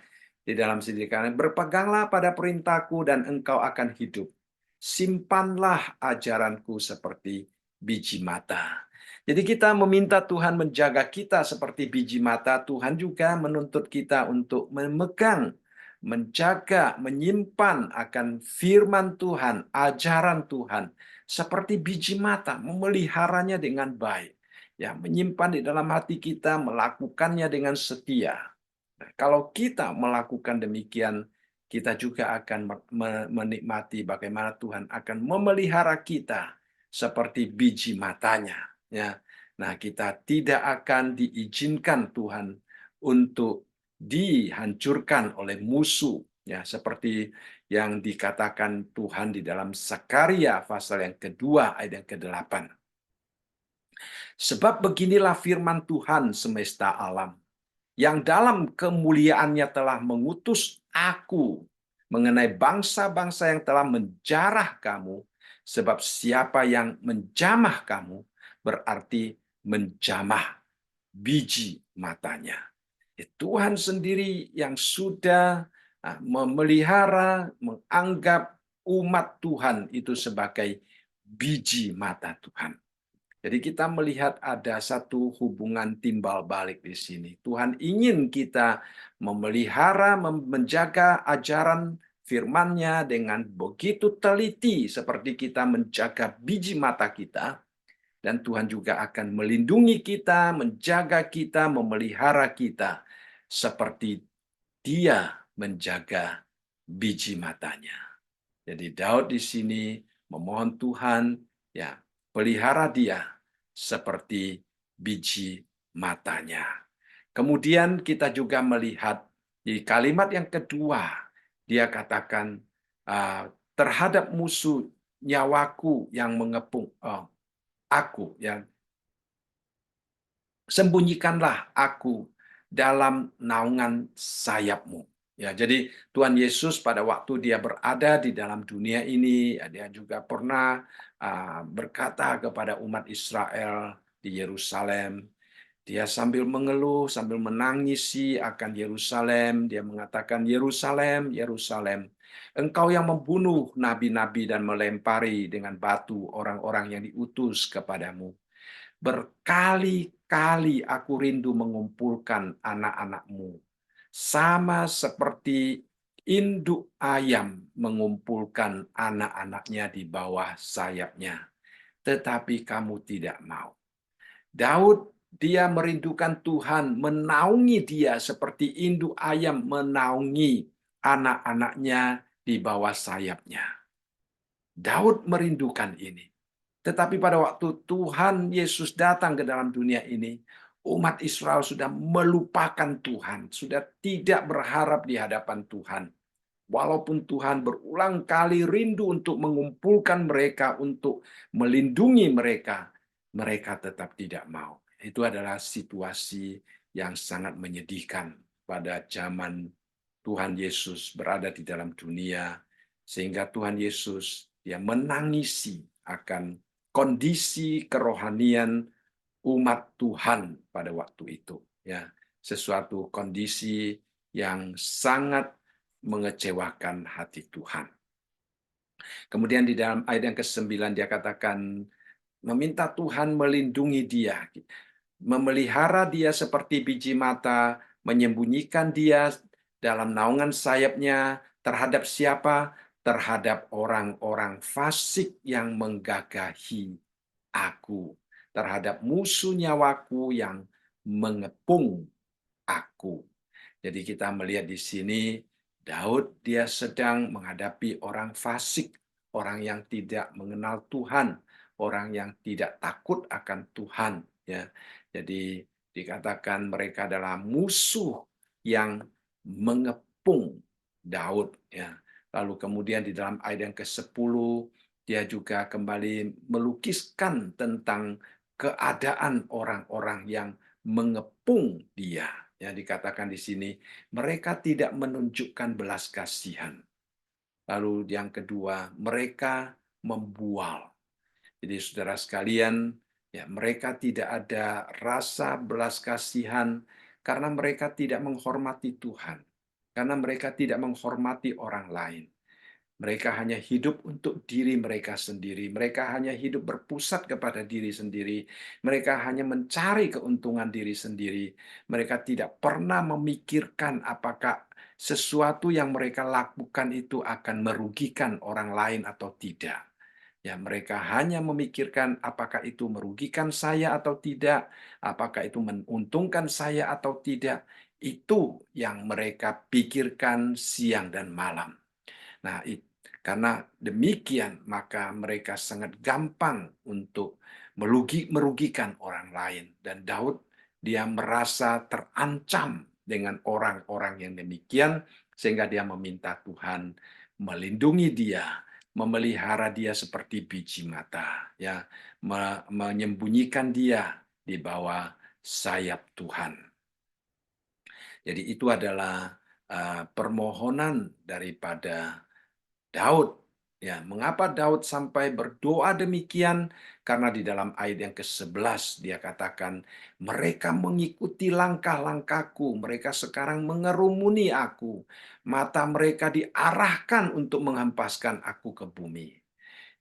Di dalam sidikana, berpeganglah pada perintahku dan engkau akan hidup. Simpanlah ajaranku seperti biji mata. Jadi kita meminta Tuhan menjaga kita seperti biji mata. Tuhan juga menuntut kita untuk memegang, menjaga, menyimpan akan firman Tuhan, ajaran Tuhan. Seperti biji mata, memeliharanya dengan baik. Ya, menyimpan di dalam hati kita, melakukannya dengan setia. Nah, kalau kita melakukan demikian, kita juga akan menikmati bagaimana Tuhan akan memelihara kita seperti biji matanya. Ya, nah kita tidak akan diizinkan Tuhan untuk dihancurkan oleh musuh. Ya, seperti yang dikatakan Tuhan di dalam Sakaria pasal yang kedua ayat yang ke-8. Sebab beginilah firman Tuhan semesta alam, yang dalam kemuliaannya telah mengutus aku mengenai bangsa-bangsa yang telah menjarah kamu, sebab siapa yang menjamah kamu berarti menjamah biji matanya. Tuhan sendiri yang sudah memelihara, menganggap umat Tuhan itu sebagai biji mata Tuhan. Jadi kita melihat ada satu hubungan timbal balik di sini. Tuhan ingin kita memelihara, menjaga ajaran firman-Nya dengan begitu teliti seperti kita menjaga biji mata kita. Dan Tuhan juga akan melindungi kita, menjaga kita, memelihara kita. Seperti Dia menjaga biji matanya. Jadi Daud di sini memohon Tuhan, ya, pelihara dia seperti biji matanya. Kemudian kita juga melihat di kalimat yang kedua, dia katakan terhadap musuh nyawaku yang mengepung aku, yang sembunyikanlah aku dalam naungan sayapmu. Ya, jadi Tuhan Yesus pada waktu dia berada di dalam dunia ini, ya, dia juga pernah berkata kepada umat Israel di Yerusalem. Dia sambil mengeluh, sambil menangisi akan Yerusalem. Dia mengatakan, Yerusalem, Yerusalem, engkau yang membunuh nabi-nabi dan melempari dengan batu orang-orang yang diutus kepadamu. Berkali-kali aku rindu mengumpulkan anak-anakmu, sama seperti induk ayam mengumpulkan anak-anaknya di bawah sayapnya. Tetapi kamu tidak mau. Daud, dia merindukan Tuhan menaungi dia seperti induk ayam menaungi anak-anaknya di bawah sayapnya. Daud merindukan ini. Tetapi pada waktu Tuhan Yesus datang ke dalam dunia ini, umat Israel sudah melupakan Tuhan, sudah tidak berharap di hadapan Tuhan. Walaupun Tuhan berulang kali rindu untuk mengumpulkan mereka, untuk melindungi mereka, mereka tetap tidak mau. Itu adalah situasi yang sangat menyedihkan pada zaman Tuhan Yesus berada di dalam dunia, sehingga Tuhan Yesus dia menangisi akan kondisi kerohanian umat Tuhan pada waktu itu, ya, sesuatu kondisi yang sangat mengecewakan hati Tuhan. Kemudian di dalam ayat yang ke-9 dia katakan meminta Tuhan melindungi dia, memelihara dia seperti biji mata, menyembunyikan dia dalam naungan sayapnya terhadap siapa? Terhadap orang-orang fasik yang menggagahi aku, terhadap musuh nyawaku yang mengepung aku. Jadi kita melihat di sini Daud dia sedang menghadapi orang fasik, orang yang tidak mengenal Tuhan, orang yang tidak takut akan Tuhan, ya. Jadi dikatakan mereka adalah musuh yang mengepung Daud, ya. Lalu kemudian di dalam ayat yang ke-10 dia juga kembali melukiskan tentang keadaan orang-orang yang mengepung dia. ya dikatakan di sini, mereka tidak menunjukkan belas kasihan. Lalu yang kedua, mereka membual. Jadi saudara sekalian, ya mereka tidak ada rasa belas kasihan karena mereka tidak menghormati Tuhan. Karena mereka tidak menghormati orang lain. Mereka hanya hidup untuk diri mereka sendiri. Mereka hanya hidup berpusat kepada diri sendiri. Mereka hanya mencari keuntungan diri sendiri. Mereka tidak pernah memikirkan apakah sesuatu yang mereka lakukan itu akan merugikan orang lain atau tidak. Ya, mereka hanya memikirkan apakah itu merugikan saya atau tidak, apakah itu menguntungkan saya atau tidak. Itu yang mereka pikirkan siang dan malam. Nah, karena demikian, maka mereka sangat gampang untuk merugikan orang lain. Dan Daud, dia merasa terancam dengan orang-orang yang demikian, sehingga dia meminta Tuhan melindungi dia, memelihara dia seperti biji mata, ya, menyembunyikan dia di bawah sayap Tuhan. Jadi itu adalah permohonan daripada Daud. Ya, mengapa Daud sampai berdoa demikian? Karena di dalam ayat yang ke-11 dia katakan, mereka mengikuti langkah-langkahku, mereka sekarang mengerumuni aku, mata mereka diarahkan untuk menghempaskan aku ke bumi.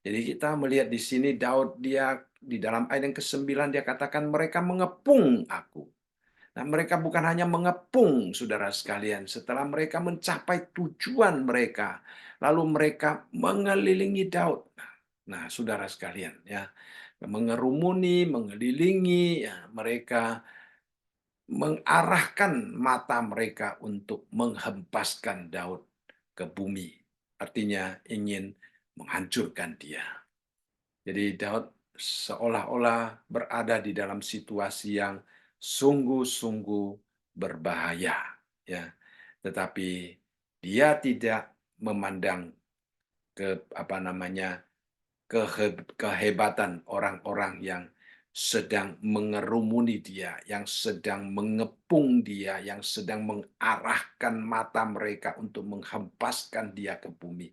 Jadi kita melihat di sini Daud, dia di dalam ayat yang ke-9 dia katakan mereka mengepung aku. Nah, mereka bukan hanya mengepung, saudara sekalian, setelah mereka mencapai tujuan mereka, lalu mereka mengelilingi Daud. Nah, saudara sekalian, ya, mengerumuni, mengelilingi, ya, mereka mengarahkan mata mereka untuk menghempaskan Daud ke bumi. Artinya ingin menghancurkan dia. Jadi Daud seolah-olah berada di dalam situasi yang sungguh-sungguh berbahaya, ya. Tetapi dia tidak memandang kehebatan orang-orang yang sedang mengerumuni dia, yang sedang mengepung dia, yang sedang mengarahkan mata mereka untuk menghempaskan dia ke bumi.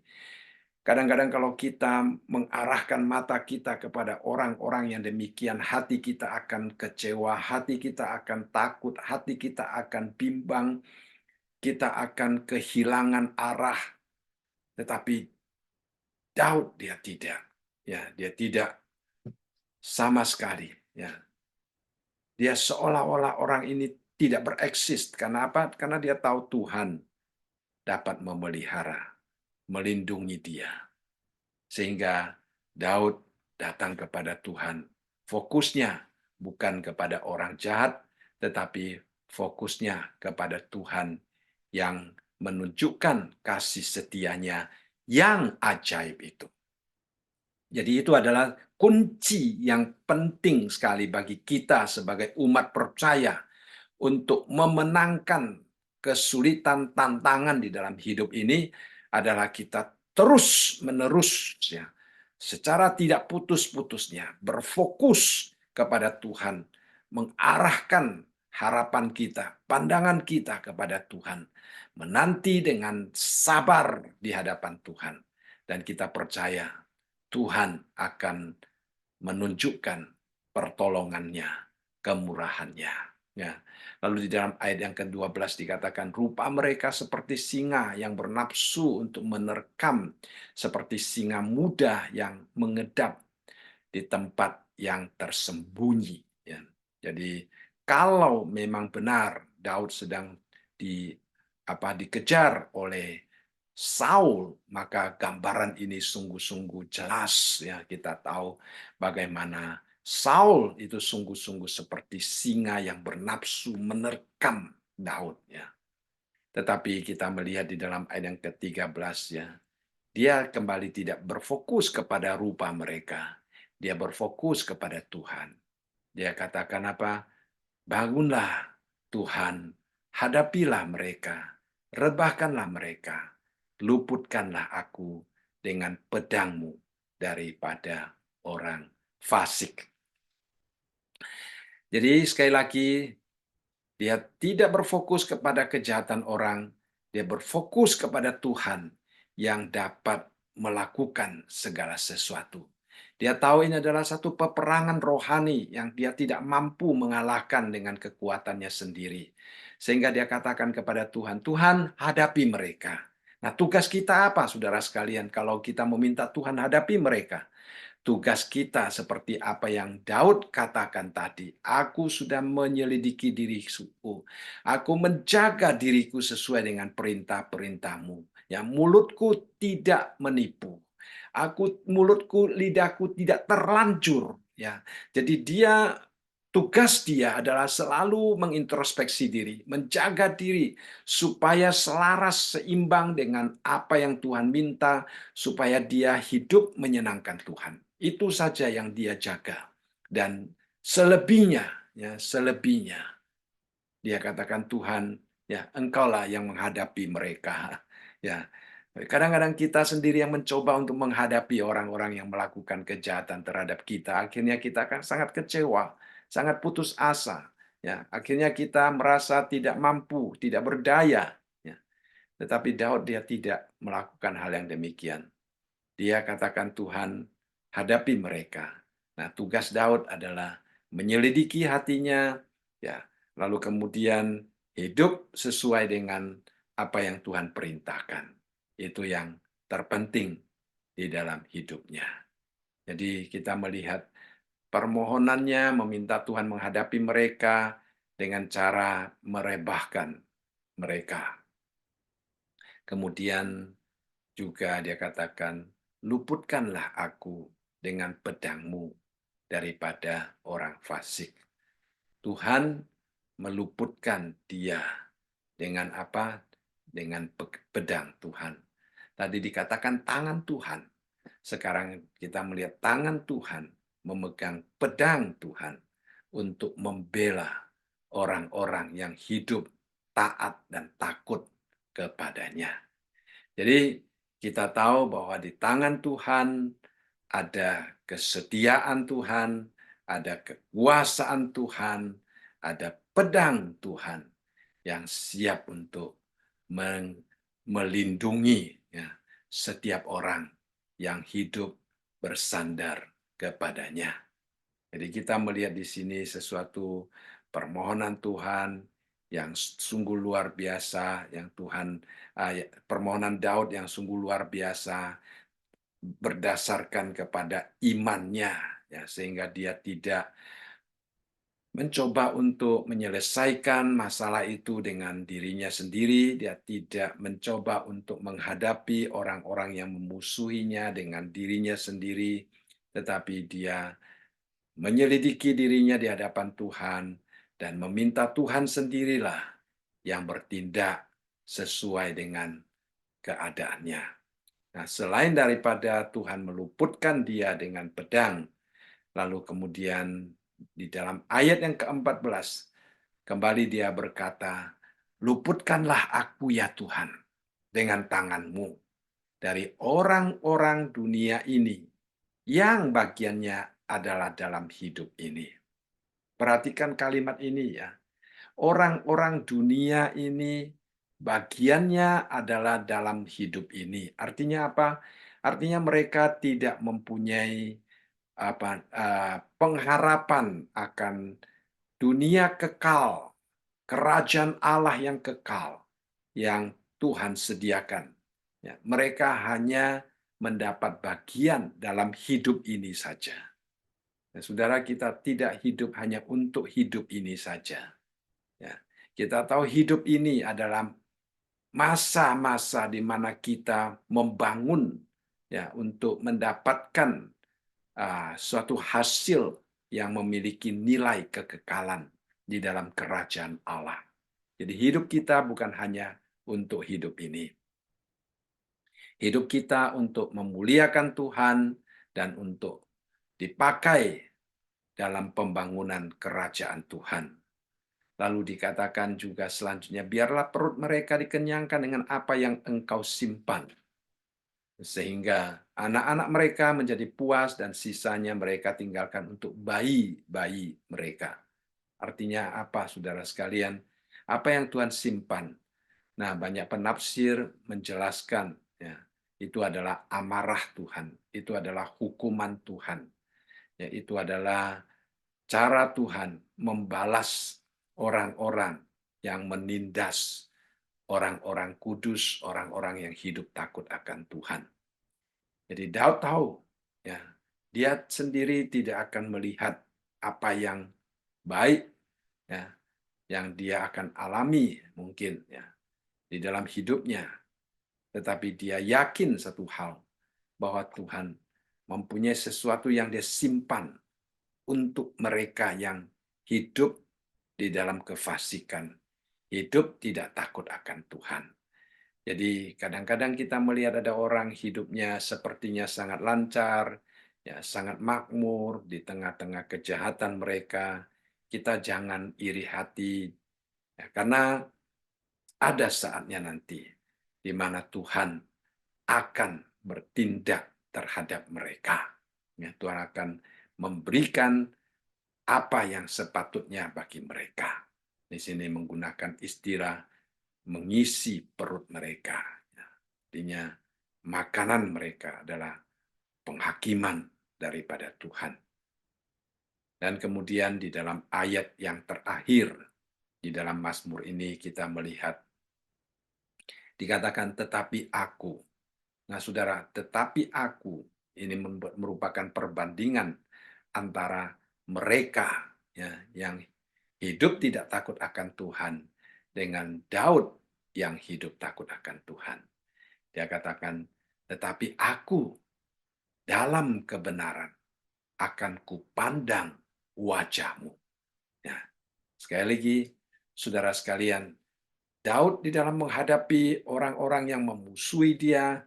Kadang-kadang kalau kita mengarahkan mata kita kepada orang-orang yang demikian, hati kita akan kecewa, hati kita akan takut, hati kita akan bimbang, kita akan kehilangan arah. Tetapi Daud dia tidak, ya, dia tidak sama sekali, ya. Dia seolah-olah orang ini tidak bereksis. Karena apa? Karena dia tahu Tuhan dapat memelihara, melindungi dia. Sehingga Daud datang kepada Tuhan. Fokusnya bukan kepada orang jahat, tetapi fokusnya kepada Tuhan yang menunjukkan kasih setianya yang ajaib itu. Jadi itu adalah kunci yang penting sekali bagi kita sebagai umat percaya untuk memenangkan kesulitan tantangan di dalam hidup ini adalah kita terus-menerus, ya, secara tidak putus-putusnya berfokus kepada Tuhan, mengarahkan harapan kita, pandangan kita kepada Tuhan, menanti dengan sabar di hadapan Tuhan, dan kita percaya Tuhan akan menunjukkan pertolongannya, kemurahannya. Ya. Lalu di dalam ayat yang ke-12 dikatakan, rupa mereka seperti singa yang bernafsu untuk menerkam, seperti singa muda yang mengedap di tempat yang tersembunyi. Ya. Jadi kalau memang benar Daud sedang dikejar oleh Saul, maka gambaran ini sungguh-sungguh jelas, ya. Kita tahu bagaimana Saul itu sungguh-sungguh seperti singa yang bernafsu menerkam Daud, ya. Tetapi kita melihat di dalam ayat yang ke-13, ya, dia kembali tidak berfokus kepada rupa mereka. Dia berfokus kepada Tuhan. Dia katakan apa? Bangunlah Tuhan, hadapilah mereka, rebahkanlah mereka, luputkanlah aku dengan pedangmu daripada orang fasik. Jadi sekali lagi Dia tidak berfokus kepada kejahatan orang, dia berfokus kepada Tuhan yang dapat melakukan segala sesuatu. Dia tahu ini adalah satu peperangan rohani yang dia tidak mampu mengalahkan dengan kekuatannya sendiri. Sehingga dia katakan kepada Tuhan, Tuhan hadapi mereka. Nah, tugas kita apa, saudara sekalian, kalau kita meminta Tuhan hadapi mereka? Tugas kita seperti apa yang Daud katakan tadi. Aku sudah menyelidiki diriku. Aku menjaga diriku sesuai dengan perintah-perintahmu. Ya, mulutku tidak menipu. Mulutku, lidahku tidak terlanjur. Ya, jadi tugas dia adalah selalu mengintrospeksi diri, menjaga diri supaya selaras seimbang dengan apa yang Tuhan minta, supaya dia hidup menyenangkan Tuhan. Itu saja yang dia jaga. Dan selebihnya, ya, selebihnya dia katakan Tuhan, ya, engkaulah yang menghadapi mereka. Ya, kadang-kadang kita sendiri yang mencoba untuk menghadapi orang-orang yang melakukan kejahatan terhadap kita. Akhirnya kita akan sangat kecewa, sangat putus asa. Ya, akhirnya kita merasa tidak mampu, tidak berdaya. Ya. Tetapi Daud dia tidak melakukan hal yang demikian. Dia katakan Tuhan, hadapi mereka. Nah, tugas Daud adalah menyelidiki hatinya, ya, lalu kemudian hidup sesuai dengan apa yang Tuhan perintahkan. Itu yang terpenting di dalam hidupnya. Jadi kita melihat permohonannya meminta Tuhan menghadapi mereka dengan cara merebahkan mereka. Kemudian juga dia katakan, luputkanlah aku dengan pedangmu daripada orang fasik. Tuhan meluputkan dia dengan apa? Dengan pedang Tuhan. Tadi dikatakan tangan Tuhan. Sekarang kita melihat tangan Tuhan memegang pedang Tuhan untuk membela orang-orang yang hidup taat dan takut kepadanya. Jadi kita tahu bahwa di tangan Tuhan ada kesetiaan Tuhan, ada kekuasaan Tuhan, ada pedang Tuhan yang siap untuk melindungi, ya, setiap orang yang hidup bersandar kepadanya. Jadi kita melihat di sini sesuatu permohonan Tuhan yang sungguh luar biasa, yang permohonan Daud yang sungguh luar biasa berdasarkan kepada imannya, ya, sehingga dia tidak mencoba untuk menyelesaikan masalah itu dengan dirinya sendiri, dia tidak mencoba untuk menghadapi orang-orang yang memusuhinya dengan dirinya sendiri, tetapi dia menyelidiki dirinya di hadapan Tuhan dan meminta Tuhan sendirilah yang bertindak sesuai dengan keadaannya. Nah, selain daripada Tuhan meluputkan dia dengan pedang, lalu kemudian di dalam ayat yang ke-14, kembali dia berkata, luputkanlah aku ya Tuhan dengan tanganmu dari orang-orang dunia ini yang bagiannya adalah dalam hidup ini. Perhatikan kalimat ini ya. Orang-orang dunia ini bagiannya adalah dalam hidup ini. Artinya apa? Artinya mereka tidak mempunyai pengharapan akan dunia kekal, kerajaan Allah yang kekal yang Tuhan sediakan. Ya, mereka hanya mendapat bagian dalam hidup ini saja. Nah, saudara, kita tidak hidup hanya untuk hidup ini saja. Ya, kita tahu hidup ini adalah masa-masa di mana kita membangun, ya, untuk mendapatkan suatu hasil yang memiliki nilai kekekalan di dalam kerajaan Allah. Jadi hidup kita bukan hanya untuk hidup ini. Hidup kita untuk memuliakan Tuhan dan untuk dipakai dalam pembangunan kerajaan Tuhan. Lalu dikatakan juga selanjutnya, biarlah perut mereka dikenyangkan dengan apa yang engkau simpan. Sehingga anak-anak mereka menjadi puas dan sisanya mereka tinggalkan untuk bayi-bayi mereka. Artinya apa, saudara sekalian? Apa yang Tuhan simpan? Nah, banyak penafsir menjelaskan, ya, itu adalah amarah Tuhan, itu adalah hukuman Tuhan, ya, itu adalah cara Tuhan membalas orang-orang yang menindas orang-orang kudus, orang-orang yang hidup takut akan Tuhan. Jadi Daud tahu, ya, dia sendiri tidak akan melihat apa yang baik, ya, yang dia akan alami mungkin, ya, di dalam hidupnya, tetapi dia yakin satu hal, bahwa Tuhan mempunyai sesuatu yang dia simpan untuk mereka yang hidup di dalam kefasikan, hidup tidak takut akan Tuhan. Jadi kadang-kadang kita melihat ada orang hidupnya sepertinya sangat lancar, ya, sangat makmur di tengah-tengah kejahatan mereka. Kita jangan iri hati, ya, karena ada saatnya nanti di mana Tuhan akan bertindak terhadap mereka. Ya, Tuhan akan memberikan apa yang sepatutnya bagi mereka. Di sini menggunakan istilah mengisi perut mereka. Artinya makanan mereka adalah penghakiman daripada Tuhan. Dan kemudian di dalam ayat yang terakhir di dalam Mazmur ini kita melihat dikatakan tetapi aku. Nah, saudara, tetapi aku ini merupakan perbandingan antara mereka, ya, yang hidup tidak takut akan Tuhan dengan Daud yang hidup takut akan Tuhan. Dia katakan, tetapi aku dalam kebenaran akan kupandang wajahmu. Ya, sekali lagi, saudara sekalian, Daud di dalam menghadapi orang-orang yang memusuhi dia,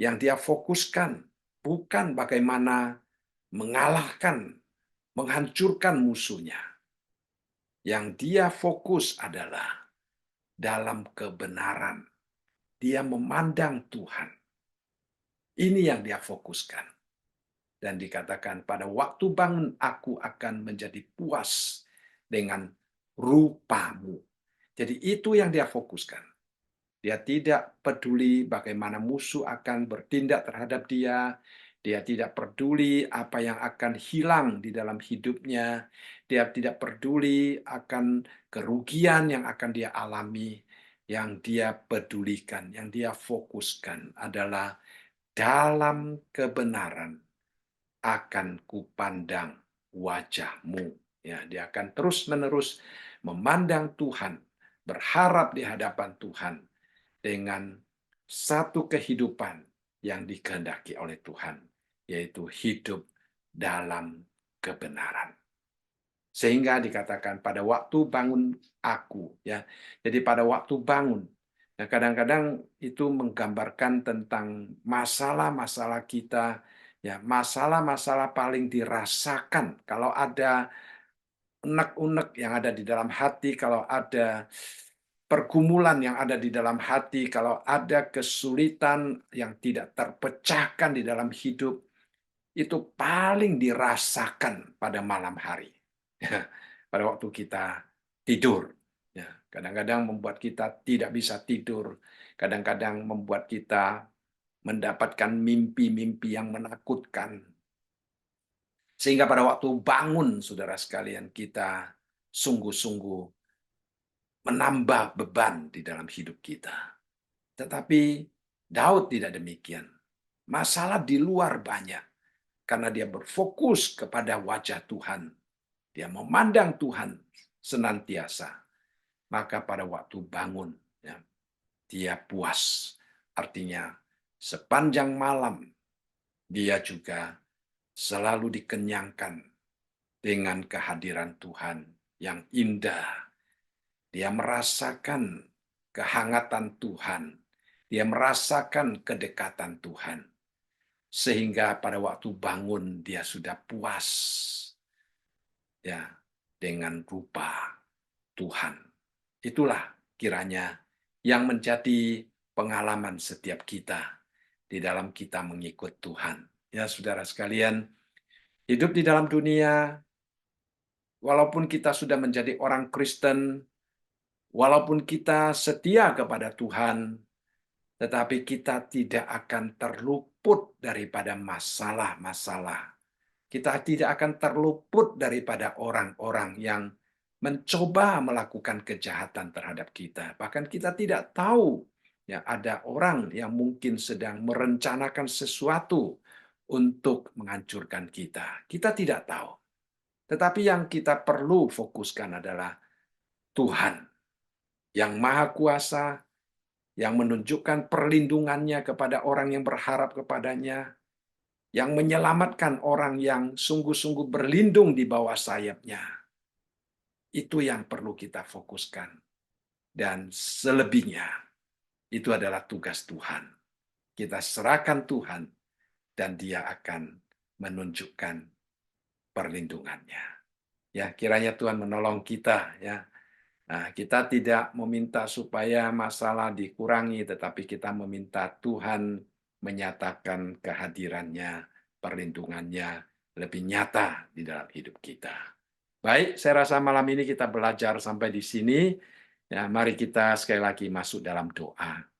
yang dia fokuskan bukan bagaimana mengalahkan, menghancurkan musuhnya. Yang dia fokus adalah dalam kebenaran. Dia memandang Tuhan. Ini yang dia fokuskan. Dan dikatakan pada waktu bangun aku akan menjadi puas dengan rupamu. Jadi itu yang dia fokuskan. Dia tidak peduli bagaimana musuh akan bertindak terhadap dia. Dia tidak peduli apa yang akan hilang di dalam hidupnya. Dia tidak peduli akan kerugian yang akan dia alami. Yang dia pedulikan, yang dia fokuskan adalah dalam kebenaran akan kupandang wajahmu. Ya, dia akan terus-menerus memandang Tuhan, berharap di hadapan Tuhan dengan satu kehidupan yang dikehendaki oleh Tuhan, yaitu hidup dalam kebenaran. Sehingga dikatakan pada waktu bangun aku, ya. Jadi pada waktu bangun. Nah, kadang-kadang itu menggambarkan tentang masalah-masalah kita, ya, masalah-masalah paling dirasakan kalau ada unek-unek yang ada di dalam hati, kalau ada pergumulan yang ada di dalam hati, kalau ada kesulitan yang tidak terpecahkan di dalam hidup, itu paling dirasakan pada malam hari. Pada waktu kita tidur. Ya, kadang-kadang membuat kita tidak bisa tidur. Kadang-kadang membuat kita mendapatkan mimpi-mimpi yang menakutkan. Sehingga pada waktu bangun, saudara sekalian, kita sungguh-sungguh menambah beban di dalam hidup kita. Tetapi Daud tidak demikian. Masalah di luar banyak. Karena dia berfokus kepada wajah Tuhan. Dia memandang Tuhan senantiasa. Maka pada waktu bangun, ya, dia puas. Artinya sepanjang malam dia juga selalu dikenyangkan dengan kehadiran Tuhan yang indah. Dia merasakan kehangatan Tuhan. Dia merasakan kedekatan Tuhan. Sehingga pada waktu bangun dia sudah puas, ya, dengan rupa Tuhan. Itulah kiranya yang menjadi pengalaman setiap kita di dalam kita mengikut Tuhan. Ya, saudara sekalian, hidup di dalam dunia, walaupun kita sudah menjadi orang Kristen, Walaupun kita setia kepada Tuhan, tetapi kita tidak akan terluput daripada masalah-masalah. Kita tidak akan terluput daripada orang-orang yang mencoba melakukan kejahatan terhadap kita. Bahkan kita tidak tahu ya ada orang yang mungkin sedang merencanakan sesuatu untuk menghancurkan kita. Kita tidak tahu. Tetapi yang kita perlu fokuskan adalah Tuhan yang Maha Kuasa, yang menunjukkan perlindungannya kepada orang yang berharap kepadanya, yang menyelamatkan orang yang sungguh-sungguh berlindung di bawah sayapnya. Itu yang perlu kita fokuskan. Dan selebihnya, itu adalah tugas Tuhan. Kita serahkan Tuhan, dan Dia akan menunjukkan perlindungannya. Ya, kiranya Tuhan menolong kita, ya. Nah, kita tidak meminta supaya masalah dikurangi, tetapi kita meminta Tuhan menyatakan kehadirannya, perlindungannya lebih nyata di dalam hidup kita. Baik, saya rasa malam ini kita belajar sampai di sini. Ya, mari kita sekali lagi masuk dalam doa.